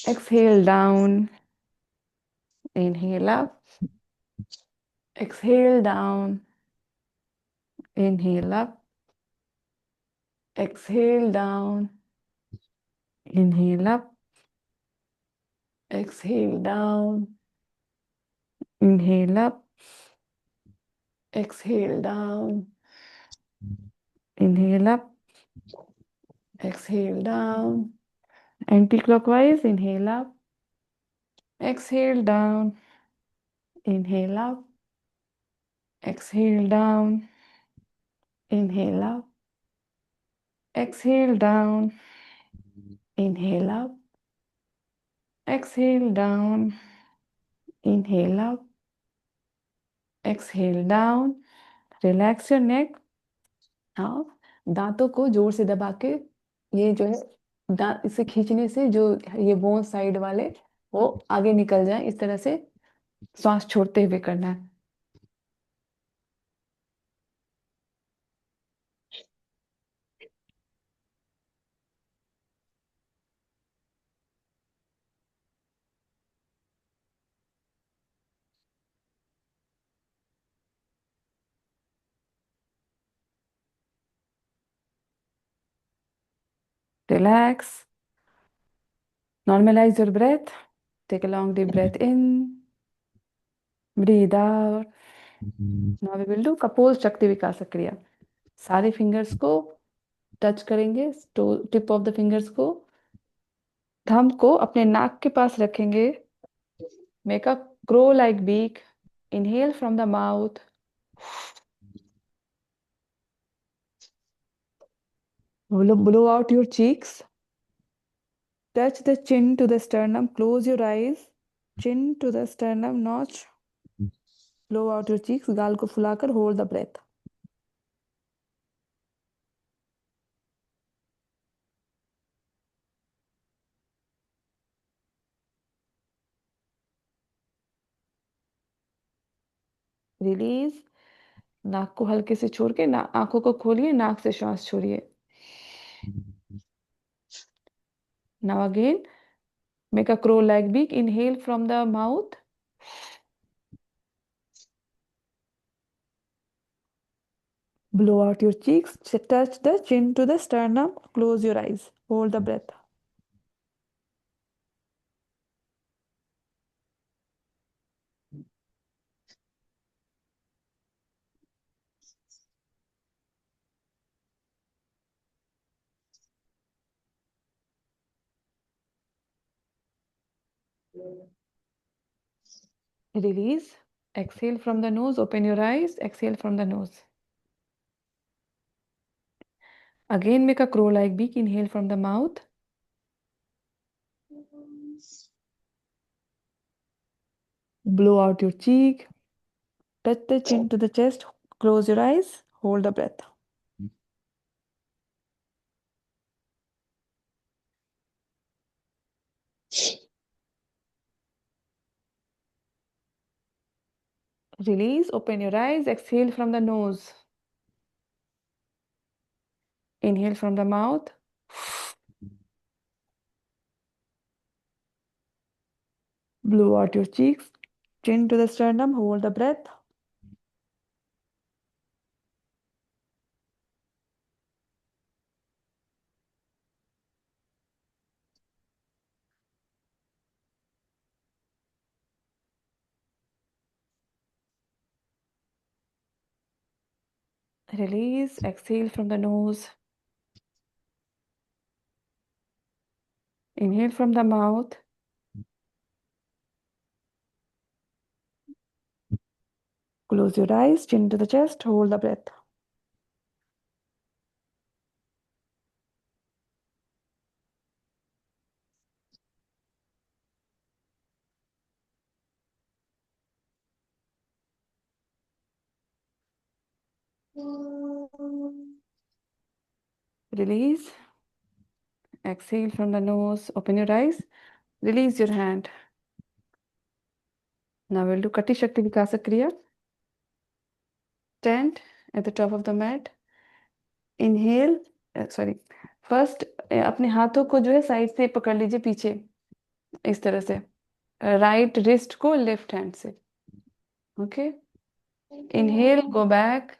Exhale down. Inhale up. Exhale down. Inhale up. Exhale down. Inhale up. Exhale down. Inhale up. Exhale down. Inhale up. Exhale down. Anti-clockwise. Inhale up. Exhale down. Inhale up. Exhale down. Inhale up. Exhale down. Inhale up. Exhale down. Inhale up. Exhale down. Relax your neck. हाँ, दांतों को जोर से दबा के ये जो है दांत इसे खींचने से जो ये बोन साइड वाले वो आगे निकल जाए, इस तरह से श्वास छोड़ते हुए करना है. Relax. Normalize your breath. Take a long deep breath in. Breathe out. Now we will do Kapol Shakti Vikasa Kriya. सारे फिंगर्स को टच करेंगे, टिप ऑफ द फिंगर्स को. थंब को अपने नाक के पास रखेंगे. Make a crow like beak. Inhale from the mouth. Blow out your cheeks. Touch the chin to the sternum. Close your eyes. Chin to the sternum notch. Blow out your cheeks. गाल को फुलाकर hold the breath. Release. नाक को हल्के से छोड़ के आंखों को खोलिए, नाक से श्वास छोड़िए. Now again, make a crow like beak. Inhale from the mouth. Blow out your cheeks. Touch the chin to the sternum. Close your eyes. Hold the breath. Release. Exhale from the nose, open your eyes, exhale from the nose. Again, make a crow-like beak, inhale from the mouth. Blow out your cheek, touch the chin to the chest, close your eyes, hold the breath. Release, open your eyes, exhale from the nose. Inhale from the mouth. Blow out your cheeks, chin to the sternum, hold the breath. Release, exhale from the nose. Inhale from the mouth. Close your eyes, chin to the chest, hold the breath. Release. Exhale from the nose. Open your eyes. Release your hand. Now we'll do Kati Shakti Vikasa Kriya. Stand at the top of the mat. Inhale. First अपने हाथों को जो है side से पकड़ लीजिए पीछे इस तरह से. राइट रिस्ट को लेफ्ट हैंड से. Okay. Inhale, go back.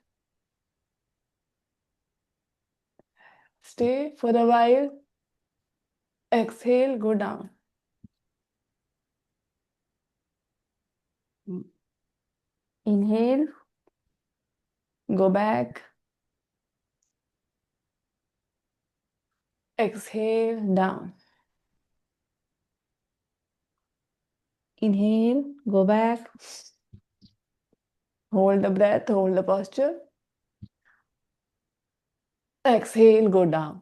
Stay for a while. Exhale, go down. Inhale, go back. Exhale, down. Inhale, go back. Hold the breath, hold the posture. Exhale, go down.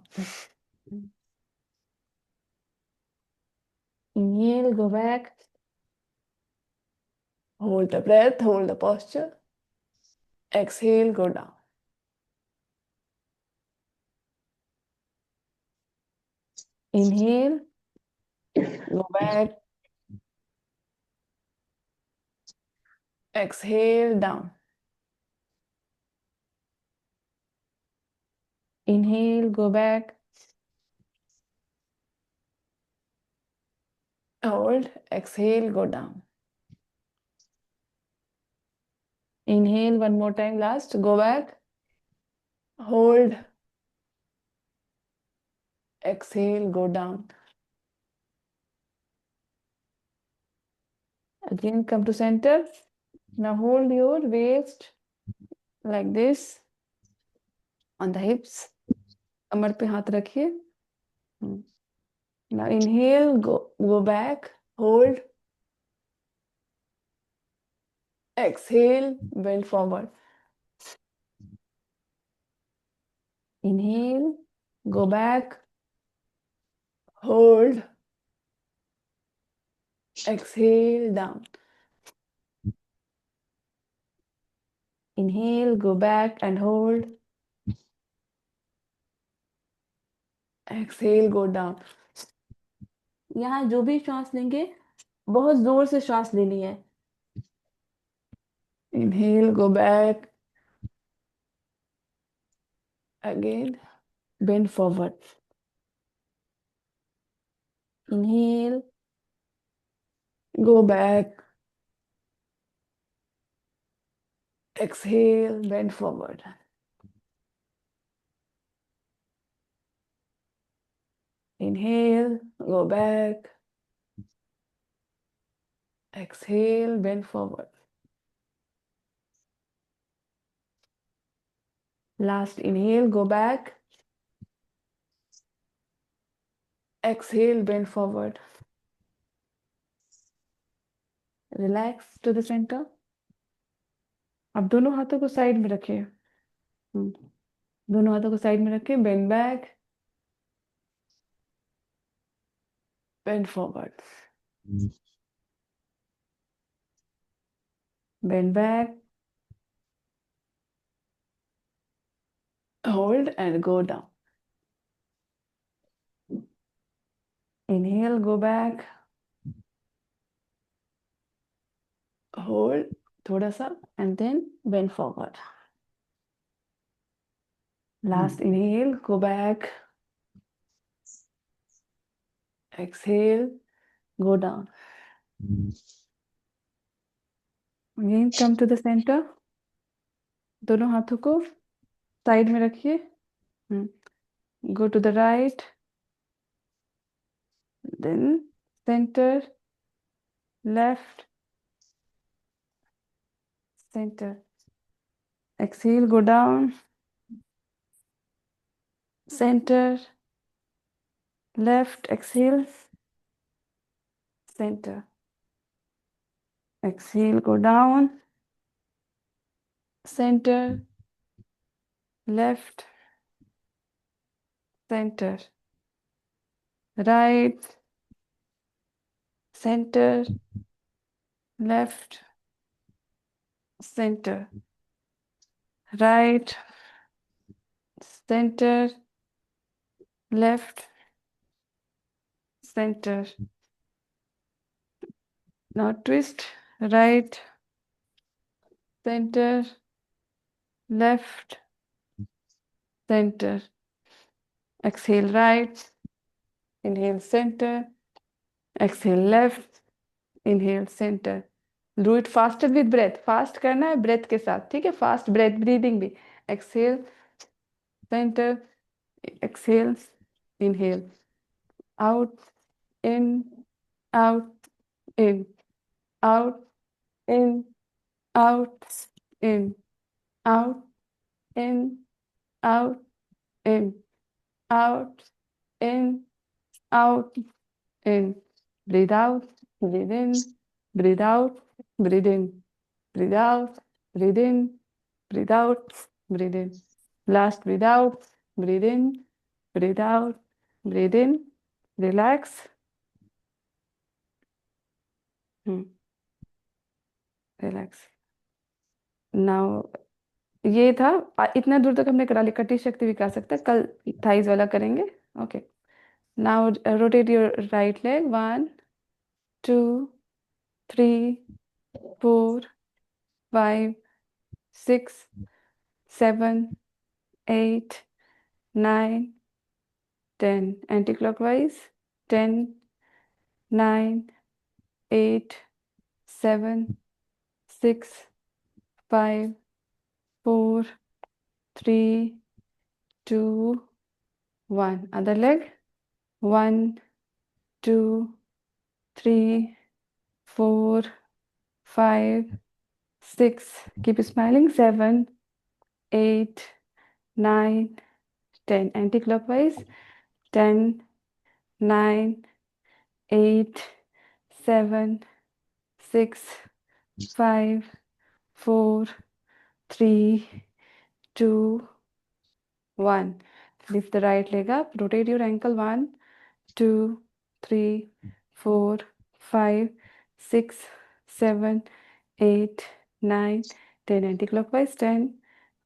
Inhale, go back. Hold the breath, hold the posture. Exhale, go down. Inhale, go back. Exhale, down. Inhale, go back. Hold, exhale, go down. Inhale one more time, last, go back. Hold. Exhale, go down. Again, come to center. Now hold your waist like this on the hips. कमर पे हाथ रखिए. Now inhale, go back, hold. Exhale, bend forward. Inhale, go back, hold. Exhale, down. Inhale, go back and hold. Exhale, go down. यहाँ जो भी श्वास लेंगे बहुत जोर से श्वास लेनी है. Inhale, go back. Again, bend forward. Inhale, go back. Exhale, bend forward. Inhale, go back. Exhale, bend forward. Last inhale, go back. Exhale, bend forward. Relax to the center. अब दोनों हाथों को साइड में रखें। दोनों हाथों को साइड में रखें, bend back, bend forward, bend back, hold and go down. Inhale, go back, hold थोड़ा सा and then bend forward. Last inhale, go back, exhale, go down. Again, come to the center. दोनों हाथों को side में रखिए. Go to the right, then center, left, center. Exhale, go down, center, left, exhale, center. Exhale, go down, center, left, center, right, center, left, center, right, center, left, center. Now twist, right, center, left, center. Exhale right, inhale center, exhale left, inhale center. Do it faster with breath. Fast करना है breath के साथ, ठीक है? Fast breath, breathing भी. Exhale, center, exhale, inhale. Out, in, out, in, out, in, out, in, out, in, out, in, out, in, out, in. Breathe out, breathe in, breathe out, breathe in, breathe out, breathe in, breathe out, breathe in. Last breathe out, breathe in, breathe out, breathe in. Relax. Relax. Now ये था, इतना दूर तक हमने करा लिया. कटी शक्ति भी कर सकते हैं, कल थाइज वाला करेंगे. Okay. Now rotate your right leg. 1 2 3 4 5 6 7 8 9 10. Anti-clockwise. 10 9 8 7 6 5 4 3 2 1. Other leg. 1 2 3 4 5 6. Keep smiling. 7 8 9 10. Anti-clockwise. 10 9 8 7 6 5 4 3 2 1. Lift the right leg up. Rotate your ankle. 1 2 3 4 5 6 7 8 9 10. Anti-clockwise. 10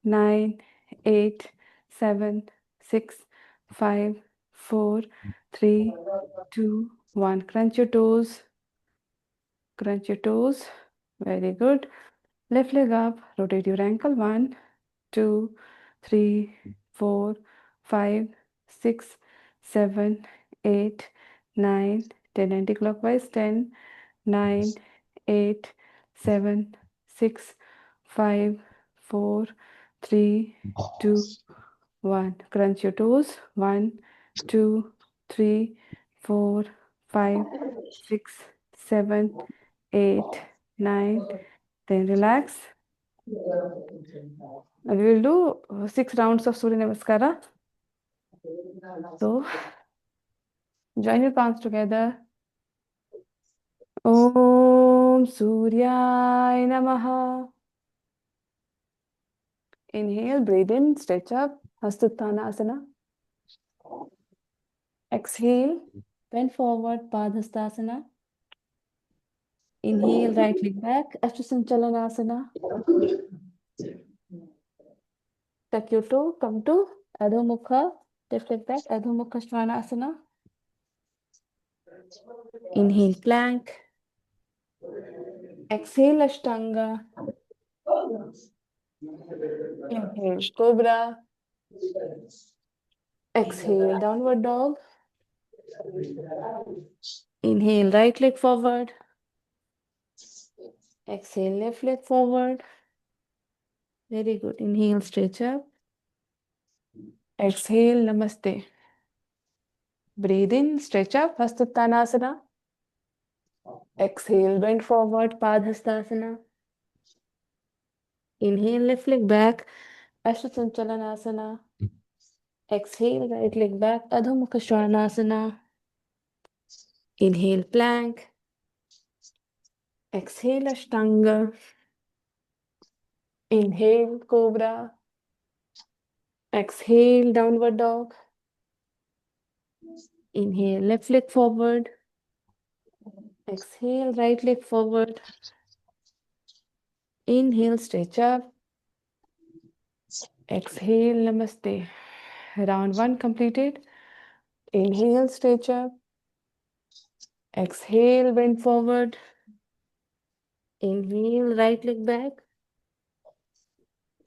9 8 7 6 5 4 3 2 1. Crunch your toes. Crunch your toes. Very good. Left leg up. Rotate your ankle. 1 2 3 4 5 6 7 8 9 10. Anti-clockwise. 10 9 8 7 6 5 4 3 2 1. Crunch your toes. 1 2 3 4 5 6 7 8 9 10. Relax. We will do 6 rounds of Surya Namaskara. So join your palms together. Om Suryaya Namaha. Inhale, breathe in, stretch up, Hasuttanasana. Exhale, bend forward, Padhastasana. Inhale, right leg back, Ashtasanchalanasana. Tuck your toe, come to Adho Mukha, left leg back, Adho Mukha Svanasana. Inhale, plank. Exhale, Ashtanga. Inhale, Cobra. Exhale, downward dog. Inhale, right leg forward. Exhale, left leg forward. Very good. Inhale, stretch up. Exhale, Namaste. Breathe in, stretch up, Hasuttanasana. Exhale, bend forward, Padhastasana. Inhale, left leg back, Ashtasanchalanasana. Exhale, right leg back, Adho Mukha Svanasana. Inhale, plank. Exhale, Ashtanga. Inhale, Cobra. Exhale, downward dog. Inhale, left leg forward. Exhale, right leg forward. Inhale, stretch up. Exhale, Namaste. Round 1 completed. Inhale, stretch up. Exhale, bend forward. Inhale, right leg back.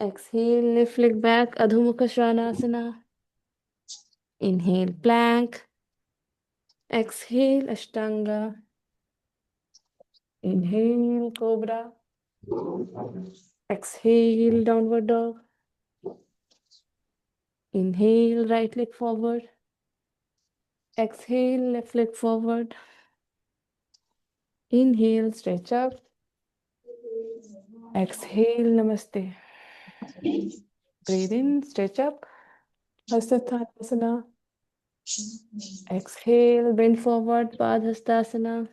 Exhale, left leg back, Adho Mukha Svanasana. Inhale, plank. Exhale, Ashtanga. Inhale, Cobra. Exhale, downward dog. Inhale, right leg forward. Exhale, left leg forward. Inhale, stretch up. Exhale, Namaste. Breathe in, stretch up. Hasuttanasana. Exhale, bend forward, Padhastasana.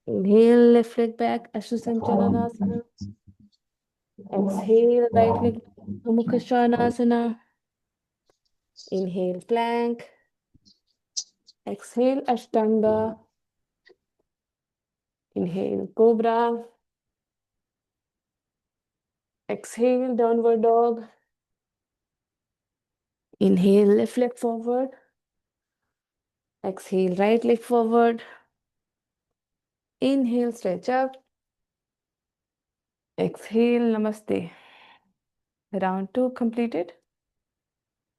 Inhale, left leg back, Ashtasanchalanasana. Exhale, right leg back, Mukha Svanasana. Inhale, plank. Exhale, Ashtanga. Inhale, Cobra. Exhale, downward dog. Inhale, left leg forward. Exhale, right leg forward. Inhale, stretch up. Exhale, Namaste. Round 2 completed.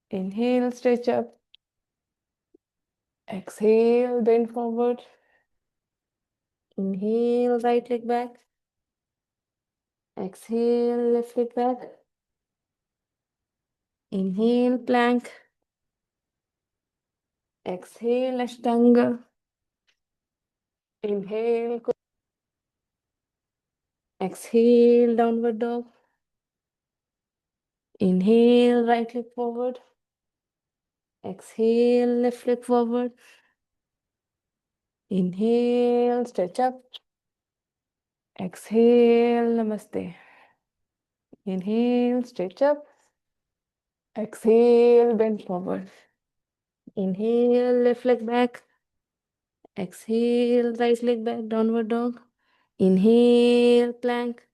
Inhale, stretch up. Exhale, bend forward. Inhale, right leg back. Exhale, left leg back. Inhale, plank. Exhale, Ashtanga. Inhale, exhale, downward dog. Inhale, right leg forward. Exhale, left leg forward. Inhale, stretch up. Exhale, Namaste. Inhale, stretch up. Exhale, bend forward. Inhale, left leg back. Exhale, right leg back, downward dog. Inhale, plank.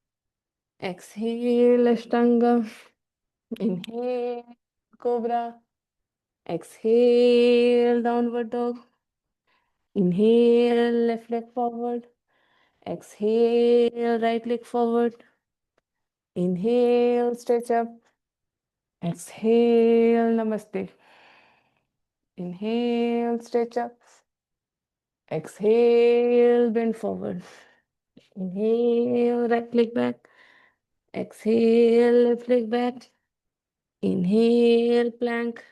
Exhale, Ashtanga. Inhale, Cobra. Exhale, downward dog. Inhale, left leg forward. Exhale, right leg forward. Inhale, stretch up. Exhale, Namaste. Inhale, stretch up. Exhale, bend forward. Inhale, right leg back. Exhale, left leg back. Inhale, plank.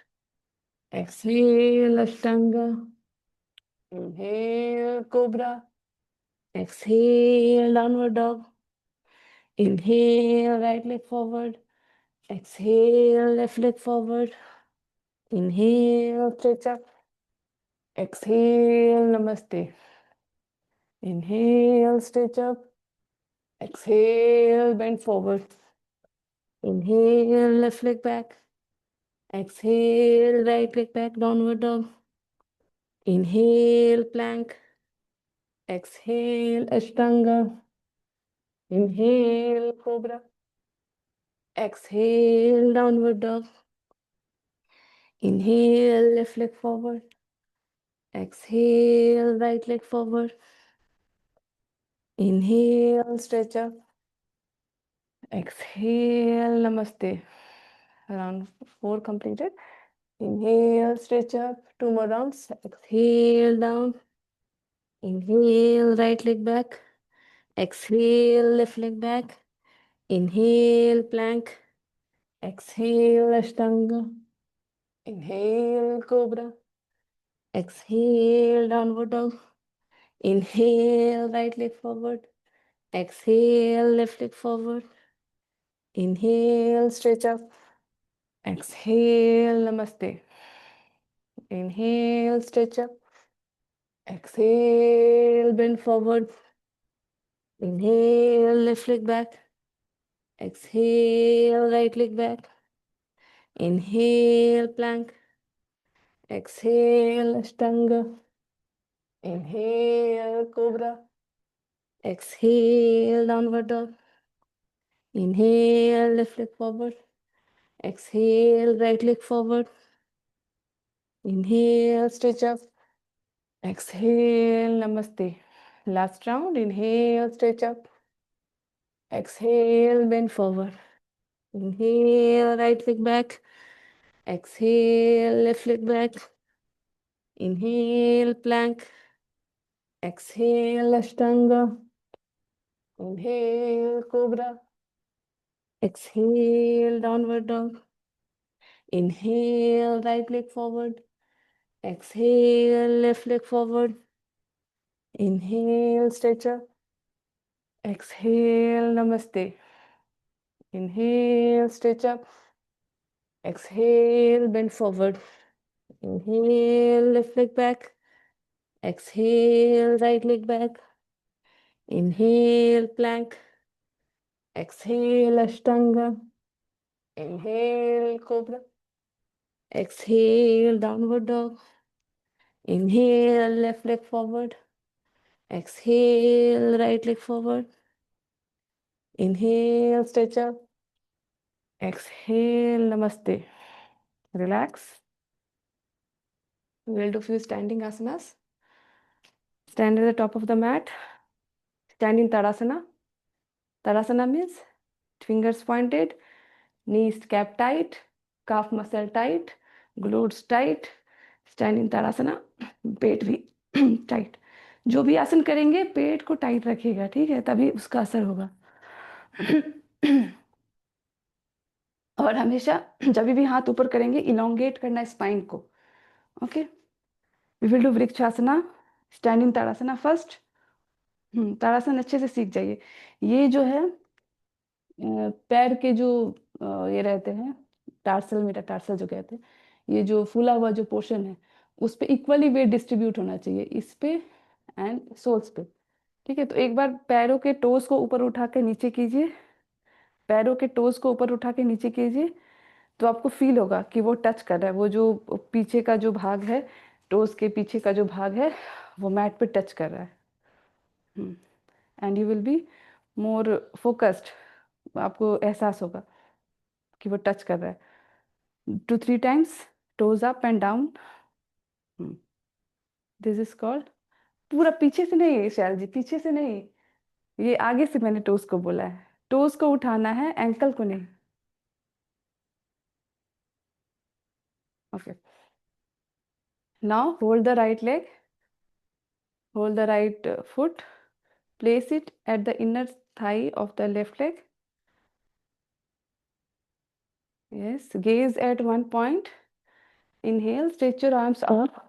Exhale, Ashtanga. Inhale, Cobra. Exhale, downward dog. Inhale, right leg forward. Exhale, left leg forward. Inhale, stretch up. Exhale, Namaste. Inhale, stretch up. Exhale, bend forward. Inhale, left leg back. Exhale, right leg back, downward dog. Inhale, plank. Exhale, Ashtanga. Inhale, cobra. Exhale, downward dog. Inhale, left leg forward. Exhale, right leg forward. Inhale, stretch up. Exhale, namaste. Round 4 completed. Inhale, stretch up. 2 more rounds. Exhale, down. Inhale, right leg back. Exhale, left leg back. Inhale, plank. Exhale, Ashtanga. Inhale, cobra. Exhale, downward dog. Inhale, right leg forward. Exhale, left leg forward. Inhale, stretch up. Exhale, namaste. Inhale, stretch up. Exhale, bend forward. Inhale, left leg back. Exhale, right leg back. Inhale, plank. Exhale, Ashtanga. Inhale, cobra. Exhale, downward dog. Inhale, left leg forward. Exhale, right leg forward. Inhale, stretch up. Exhale, namaste. Last round. Inhale, stretch up. Exhale, bend forward. Inhale, right leg back. Exhale, left leg back. Inhale, plank. Exhale, Ashtanga. Inhale, cobra. Exhale, downward dog. Inhale, right leg forward. Exhale, left leg forward. Inhale, stretch up. Exhale, namaste. Inhale, stretch up. Exhale, bend forward. Inhale, left leg back. Exhale, right leg back. Inhale, plank. Exhale, Ashtanga. Inhale, cobra. Exhale, downward dog. Inhale, left leg forward. Exhale, right leg forward. Inhale, stretch up. Exhale, namaste. Relax. We'll do few standing asanas. Stand at the top of the mat. Stand in Tadasana. Tadasana means fingers pointed, knees kept tight, calf muscle tight, glutes tight. Stand in Tadasana. पेट भी tight. जो भी आसन करेंगे पेट को tight रखिएगा, ठीक है, तभी उसका असर होगा. और हमेशा जब भी हाथ ऊपर करेंगे इलोंगेट करना है स्पाइन को. Okay, we will do Vrikshasana. Stand in Tadasana first. Tadasana अच्छे से सीख जाइए. ये जो है पैर के जो ये रहते हैं टार्सल, मेटाटार्सल जो कहते हैं, ये जो फूला हुआ जो पोर्शन है उस पे इक्वली वेट डिस्ट्रीब्यूट होना चाहिए, इस पे एंड सोल्स पे. ठीक है, तो एक बार पैरों के टोस को ऊपर उठा के नीचे कीजिए. पैरों के टोस को ऊपर उठा के नीचे कीजिए तो आपको फील होगा कि वो टच कर रहा है. वो जो पीछे का जो भाग है, टोस के पीछे का जो भाग है वो मैट पे टच कर रहा है. And you will be more focused. आपको एहसास होगा कि वो टच कर रहा है. 2-3 times toes up and down. This is called. पूरा पीछे से नहीं शैल जी, पीछे से नहीं, ये आगे से मैंने टोस को बोला है. टोस को उठाना है, एंकल को नहीं. Okay, now hold the right leg, hold the right foot, place it at the inner thigh of the left leg. Yes, gaze at one point. Inhale, stretch your arms up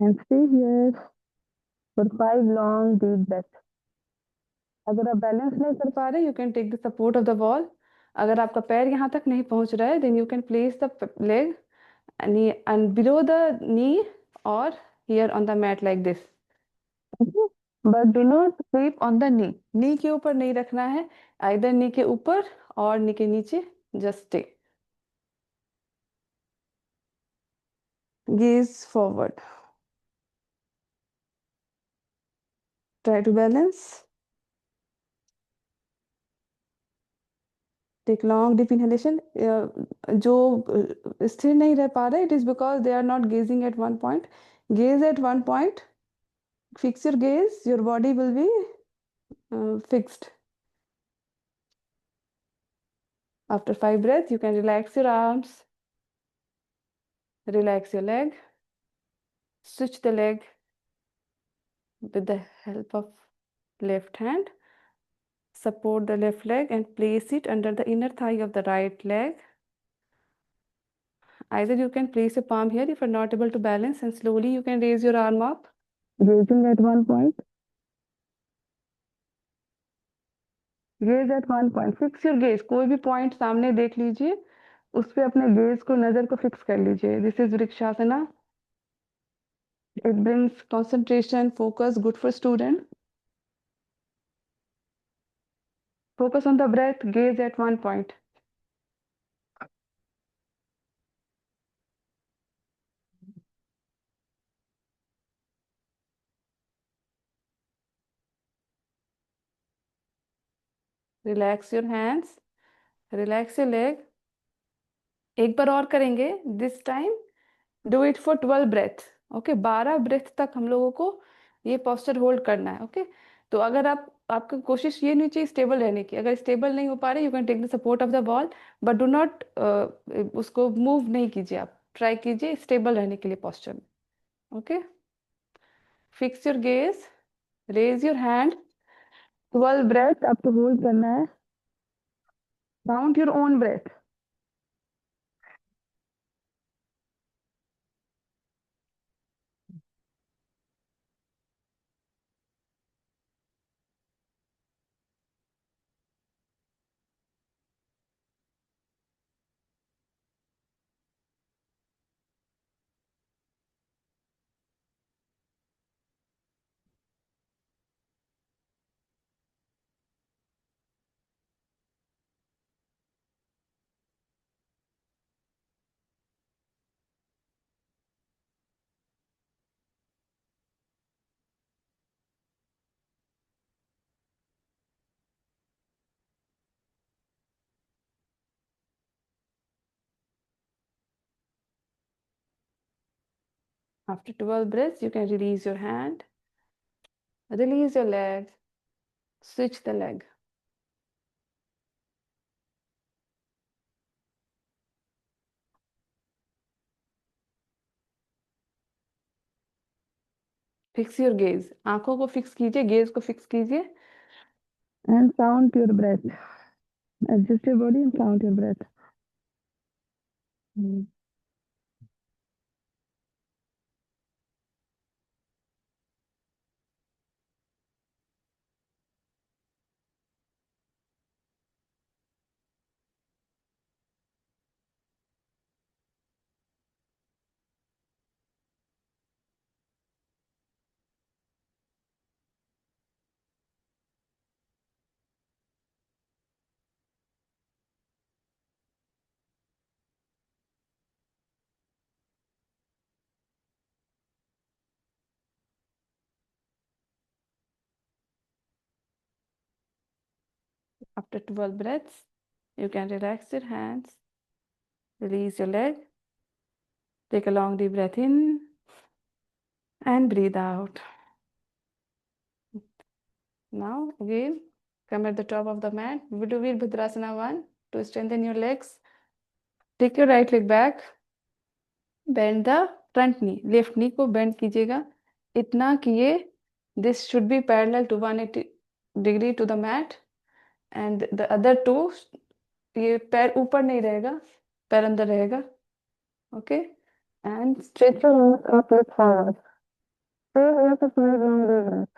and stay here for 5 long deep breaths. अगर आप balance नहीं कर पा रहे, you can take the support of the wall. अगर आपका पैर यहाँ तक नहीं पहुँच रहा है, then you can place the leg and below the knee or here on the mat like this. Okay? But do not sleep on the knee, knee के ऊपर नहीं रखना है, आइदर नी के ऊपर और नी के नीचे, just stay, gaze forward, try to balance, take long deep inhalation. जो स्थिर नहीं रह पा रहे, it is because they are not gazing at one point. Gaze at one point, fix your gaze, your body will be fixed. After 5 breaths, you can relax your arms, relax your leg, switch the leg with the help of left hand, support the left leg and place it under the inner thigh of the right leg. Either you can place your palm here if you're not able to balance, and slowly you can raise your arm up, gazing at one point. Gaze at one point. Fix your gaze. कोई भी point सामने देख लीजिए, उस पे अपने gaze को, नजर को fix कर लीजिए. This is Vrikshasana. It brings concentration, focus, good for student. Focus on the breath, gaze at one point. Relax your hands, relax your leg. एक बार और करेंगे. This time do it for 12 breath. Okay, 12 breath तक हम लोगों को ये posture hold करना है. ओके, तो अगर आपकी कोशिश ये नहीं चाहिए स्टेबल रहने की. अगर स्टेबल नहीं हो पा रहे, you can take the support of the wall, but do not उसको मूव नहीं कीजिए. आप ट्राई कीजिए स्टेबल रहने के लिए पोस्चर में. Okay, fix your gaze, raise your hand. 12 breath आपको होल्ड करना है. Count your own breath. After 12 breaths, you can release your hand, release your leg, switch the leg. Fix your gaze. आंखों को fix कीजिए, gaze को fix कीजिए. And count your breath. Adjust your body and count your breath. After 12 breaths, you can relax your hands, release your leg, take a long deep breath in and breathe out. Now again, come at the top of the mat. We do Virabhadrasana 1 to strengthen your legs. Take your right leg back, bend the front knee. Left knee को bend कीजिएगा. इतना किए, this should be parallel to 180 degree to the mat, and the other two, ये पैर ऊपर नहीं रहेगा, पैर अंदर रहेगा. Okay, and stretch your arms up and forward. Stay here for 5 long breaths.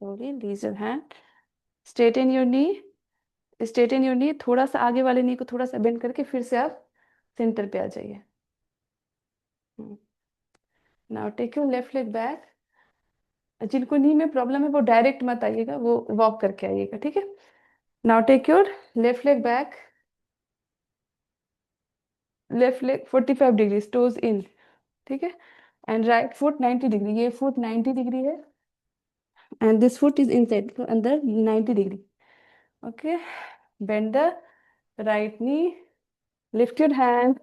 slowly release your hand, straighten your knee, straighten your knee, थोड़ा सा आगे वाले नी को थोड़ा सा बेंड करके फिर से आप सेंटर पे आ जाइए। Now take your left leg back. जिनको नी में प्रॉब्लम है वो डायरेक्ट मत आइएगा, वो वॉक करके आइएगा, ठीक है। Now take your left leg back, left leg 45 degree, toes in, ठीक है। एंड राइट फुट 90 डिग्री, ये फुट 90 डिग्री है and this foot is inside, तो अंदर 90 degree. Okay, bend the right knee, lift your hand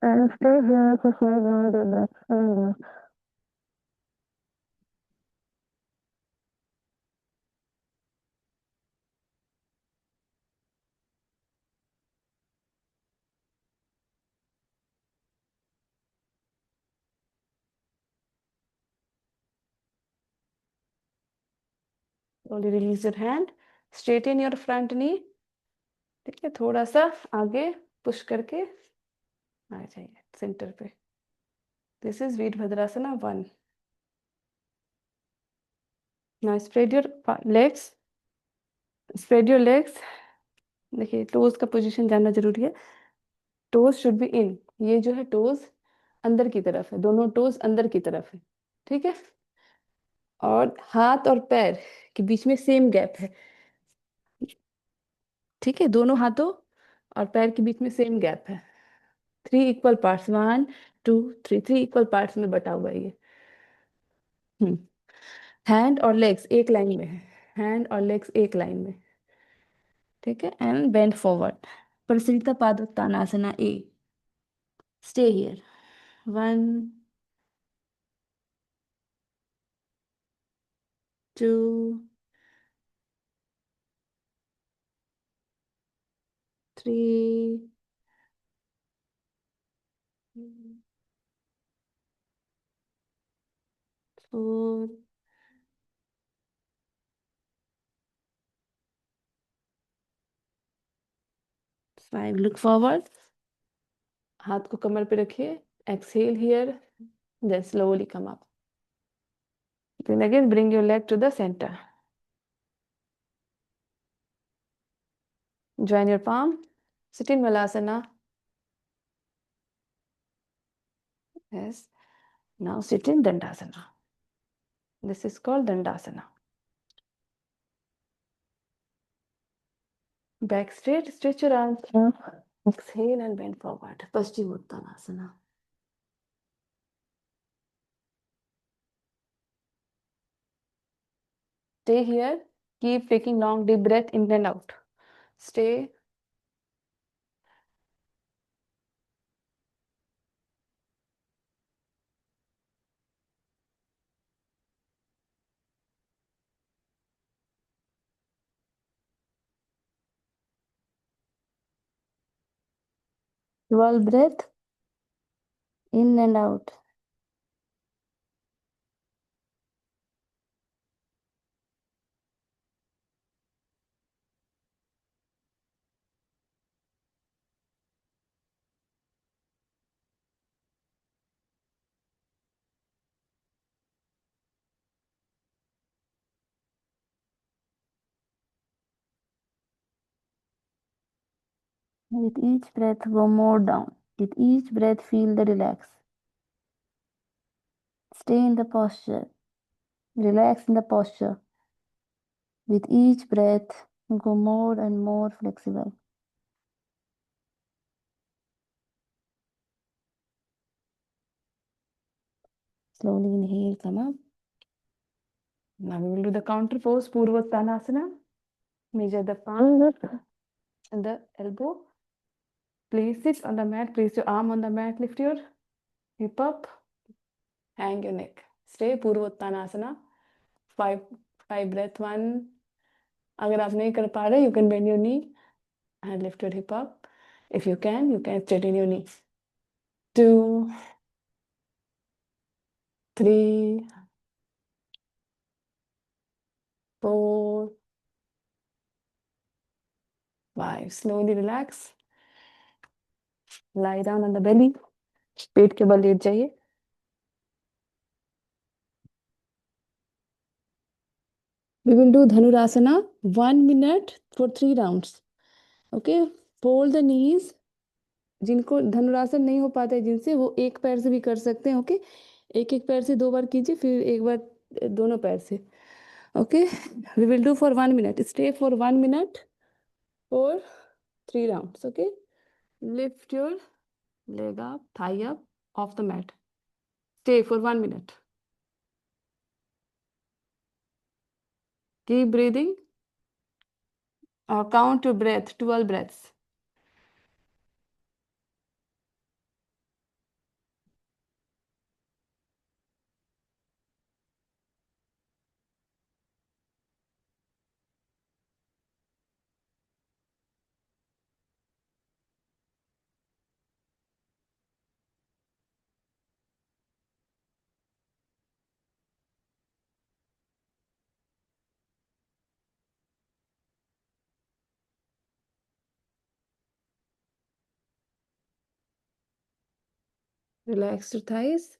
and stay here for 5 minutes. Slowly release your hand, straighten your front knee, ठीक है, थोड़ा सा आगे push करके आ जाइए सेंटर पे। This is Virabhadrasana 1। Now spread your legs, spread your legs. देखिए toes का पोजीशन जानना जरूरी है। टोज शुड बी इन, ये जो है टोज अंदर की तरफ है, दोनों टोज अंदर की तरफ है, ठीक है। और हाथ और पैर के बीच में सेम गैप है, ठीक है, दोनों हाथों और पैर के बीच में सेम गैप है। 3 इक्वल पार्ट्स, 1 2 3, 3 इक्वल पार्ट्स में बटा हुआ है ये। हैंड और लेग्स एक लाइन में है, हैंड और लेग्स एक लाइन में, ठीक है। And bend forward, Prasarita Padottanasana A. Stay here, 1 2 3 4 5। Look forward, हाथ को कमर पे रखिए, exhale here, then slowly come up, then again bring your leg to the center, join your palm, sit in Malasana. Yes, now sit in Dandasana. This is called Dandasana. Back straight, stretch your arms up, exhale and bend forward, Paschimottanasana. Stay here, keep taking long deep breath in and out. Stay. Swallow breath in and out. With each breath, go more down. With each breath, feel the relax. Stay in the posture. Relax in the posture. With each breath, go more and more flexible. Slowly inhale, come up. Now we will do the counter pose, Purvottanasana. Measure the palm and the elbow. Place it on the mat, place your arm on the mat, lift your hip up, hang your neck. Stay Purvottanasana. 5 breath, 1. अगर आप नहीं कर पा रहे, you can bend your knee and lift your hip up. If you can straighten your knee. 2 3 4 5. Slowly relax. Lie down on the belly. पेट के बल late जाइए। We will do Dhanurasana 1 minute for 3 rounds. Okay, fold the knees. जिनको धनुरासन नहीं हो पाता है जिनसे, वो एक पैर से भी कर सकते हैं. ओके, एक एक पैर से 2 बार कीजिए, फिर एक बार दोनों पैर से. Okay, we will do for 1 minute. Stay for 1 minute for 3 rounds. Okay, lift your leg up, thigh up off the mat. Stay for 1 minute. Keep breathing or count your breath, 12 breaths. Relax your thighs,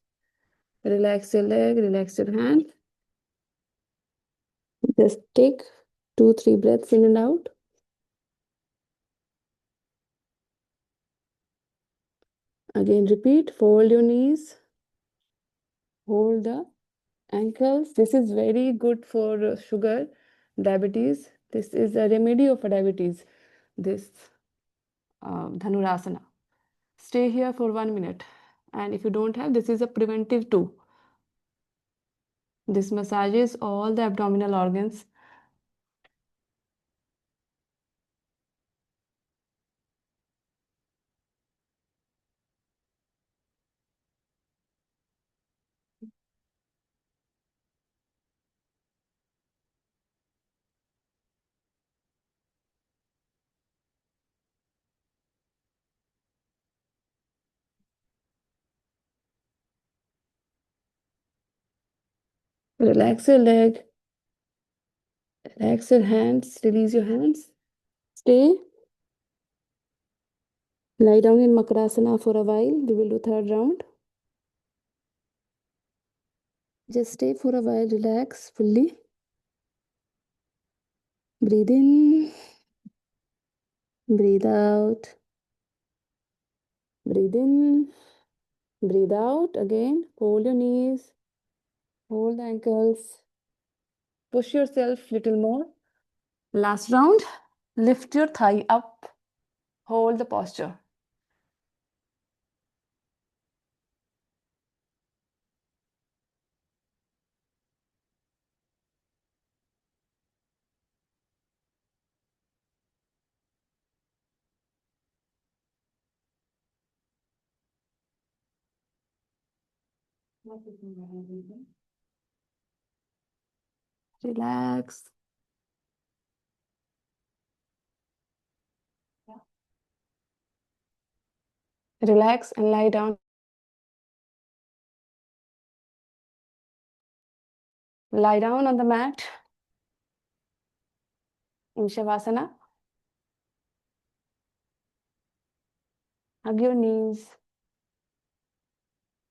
relax your leg, relax your hand. Just take 2-3 breaths in and out. Again, repeat. Fold your knees, hold the ankles. This is very good for sugar, diabetes. This is a remedy of diabetes, this Dhanurasana. Stay here for 1 minute. And if you don't have, this is a preventive too. This massages all the abdominal organs. Relax your leg, relax your hands, release your hands. Stay. Lie down in Makarasana for a while. We will do 3rd round. Just stay for a while, relax fully. Breathe in, breathe out. Breathe in, breathe out. Again, hold your knees, hold the ankles. Push yourself little more. Last round, lift your thigh up, hold the posture. Relax. Relax and lie down. Lie down on the mat in Shavasana. Hug your knees.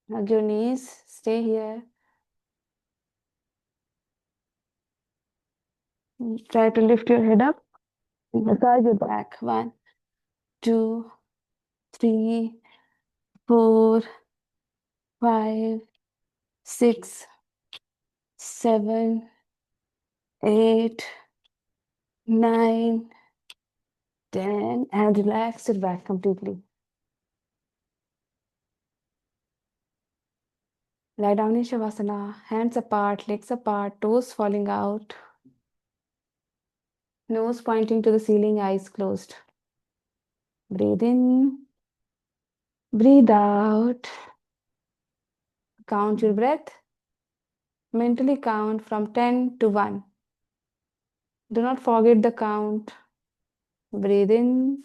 Hug your knees. Stay here. Try to lift your head up. Massage your back. 1, 2, 3, 4, 5, 6, 7, 8, 9, 10, and relax your back completely. Lie down in Shavasana, hands apart, legs apart, toes falling out, nose pointing to the ceiling, eyes closed. Breathe in, breathe out. Count your breath. Mentally count from 10 to 1. Do not forget the count. Breathe in,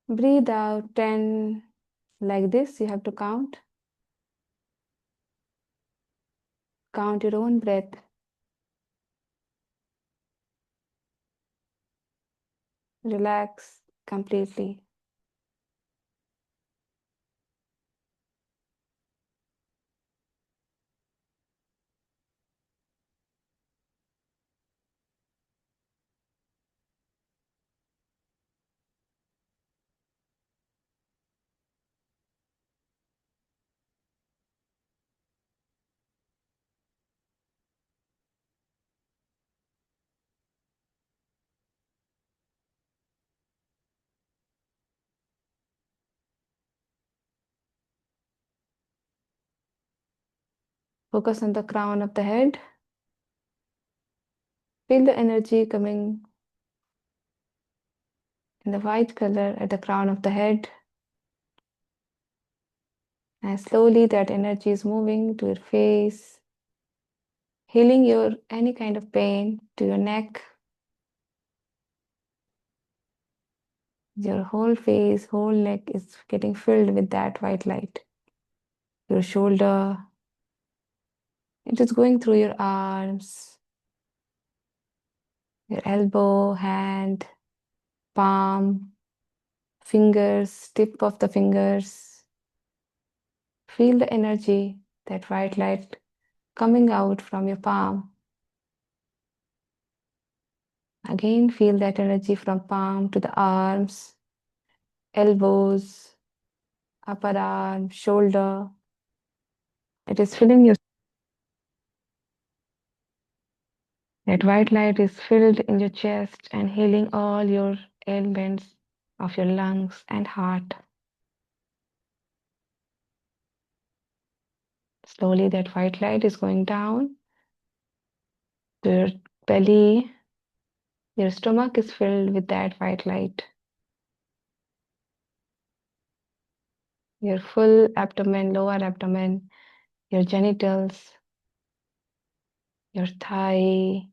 breathe out 10. Like this, you have to count. Count your own breath. Relax completely. Focus on the crown of the head. Feel the energy coming in the white color at the crown of the head. And slowly that energy is moving to your face, healing your any kind of pain to your neck. Your whole face, whole neck is getting filled with that white light. Your shoulder, it is going through your arms, your elbow, hand, palm, fingers, tip of the fingers. Feel the energy, that white light coming out from your palm. Again, feel that energy from palm to the arms, elbows, upper arm, shoulder. It is filling your. That white light is filled in your chest and healing all your ailments of your lungs and heart. Slowly, that white light is going down to your belly. Your stomach is filled with that white light. Your full abdomen, lower abdomen, your genitals, your thigh.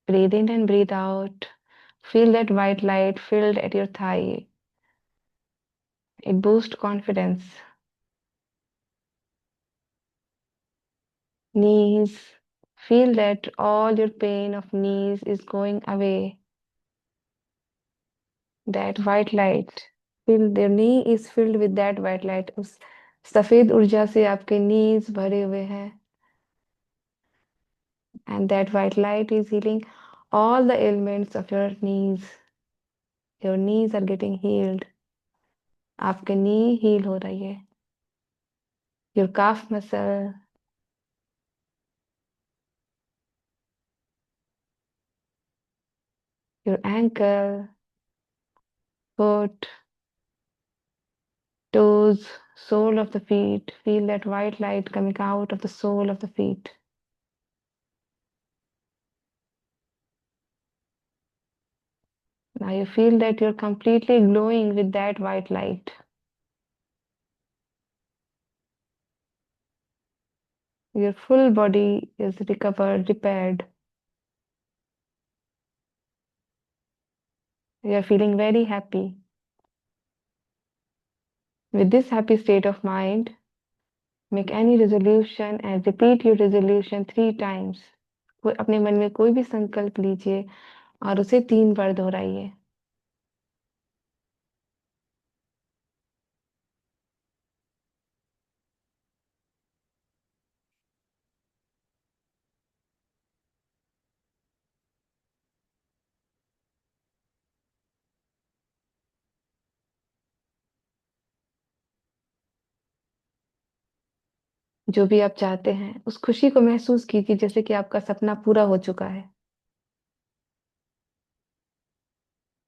Breathe in and breathe out. Feel that white light filled at your thigh. It boosts confidence. Knees. Feel that all your pain of knees is going away. That white light. Feel their knee is filled with that white light. उस सफेद ऊर्जा से आपके knees भरे हुए हैं. And that white light is healing all the ailments of your knees. Your knees are getting healed. आपके knee heal हो रही है. Your calf muscle. Your ankle, foot, toes, sole of the feet. Feel that white light coming out of the sole of the feet. Now you feel that you're completely glowing with that white light. Your full body is recovered, repaired. You are feeling very happy. With this happy state of mind, make any resolution and repeat your resolution 3 times. अपने मन में कोई भी संकल्प लीजिए और उसे 3 बार दोहराइए. जो भी आप चाहते हैं उस खुशी को महसूस कीजिए जैसे कि आपका सपना पूरा हो चुका है.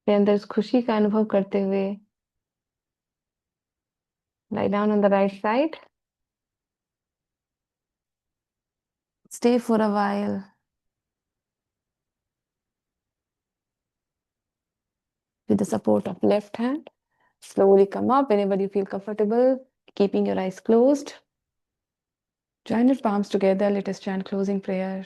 अपने अंदर इस खुशी का अनुभव करते हुए lie down on the right side. Stay for a while. With the support of left hand. Slowly come up whenever you feel comfortable, keeping your eyes closed. Join your palms together. Let us chant closing prayer.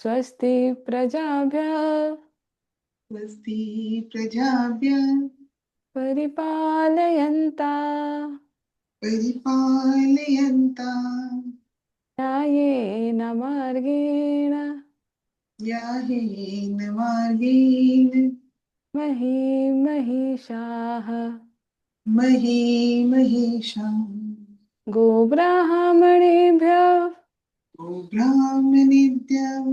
स्वस्ति प्रजाभ्यः स्वस्ति प्रजाभ्यः परिपालयन्ता परिपालयन्ता न्यायेन मार्गेण याहेन मार्गेण महीं महिषाः महीषाः गोब्राह्मणेभ्यः गोब्राह्मणेभ्यः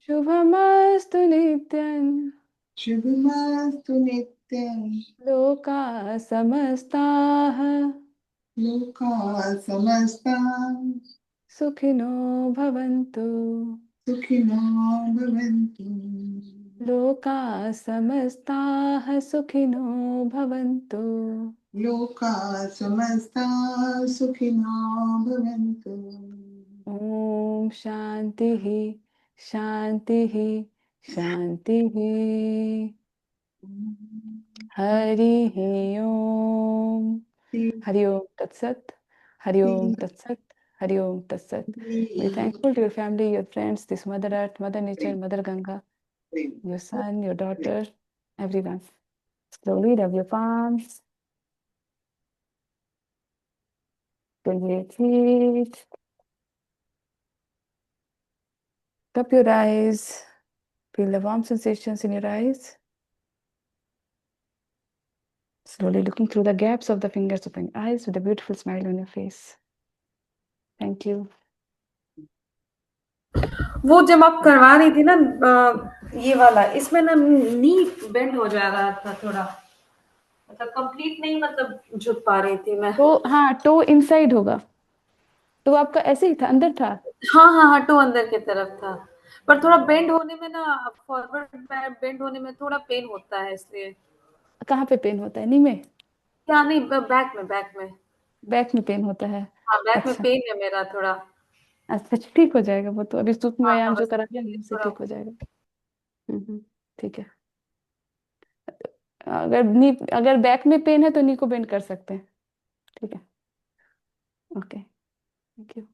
शुभमस्तु नित्यम् शुभमस्तु नित्यम् लोकाः समस्ताः लोका समस्ता सुखिनो भवन्तु। सुखिनो भवन्तु। लोका समस्ताः सुखिनो भवन्तु। लोका समस्ता सुखिनो भवन्तु। ॐ शान्तिः शान्तिः शान्तिः। हरिः ओम्। हरि ओम तत्सत। हरि ओम तत्सत। हरि ओम तत्सत। Be thankful to your family, your friends, this Mother Earth, Mother Nature, Mother Ganga, your son, your daughter, everyone. Slowly rub your palms. Pull your feet. Cup your eyes. Feel the warm sensations in your eyes. Slowly looking through the gaps of the fingers, open your eyes with a beautiful smile on your face. Thank you. वो जब आप करवा रही थी ना ये वाला, इसमें ना नी बेंड हो जा रहा था थोड़ा, मतलब कंप्लीट नहीं, मतलब झुक पा रही थी मैं। तो हाँ, टो इनसाइड होगा। तो आपका ऐसे ही था, अंदर था। हाँ हाँ हाँ, टो अंदर की तरफ था, पर थोड़ा बेंड होने में ना, फॉरवर्ड बेंड होने में थोड़ा पेन होता है, इसलिए। कहाँ पे पेन होता है? नी में? क्या नहीं, बैक में, बैक में। बैक में पेन होता है? हाँ, बैक में अच्छा पेन है मेरा थोड़ा। अच्छा, ठीक हो जाएगा वो तो। अभी सूक्ष्म हाँ हाँ, व्यायाम जो बस करा दिया उससे थोड़ा। ठीक हो जाएगा। ठीक है। अगर बैक में पेन है तो नी को बेंड कर सकते हैं। ठीक है। Okay, thank you.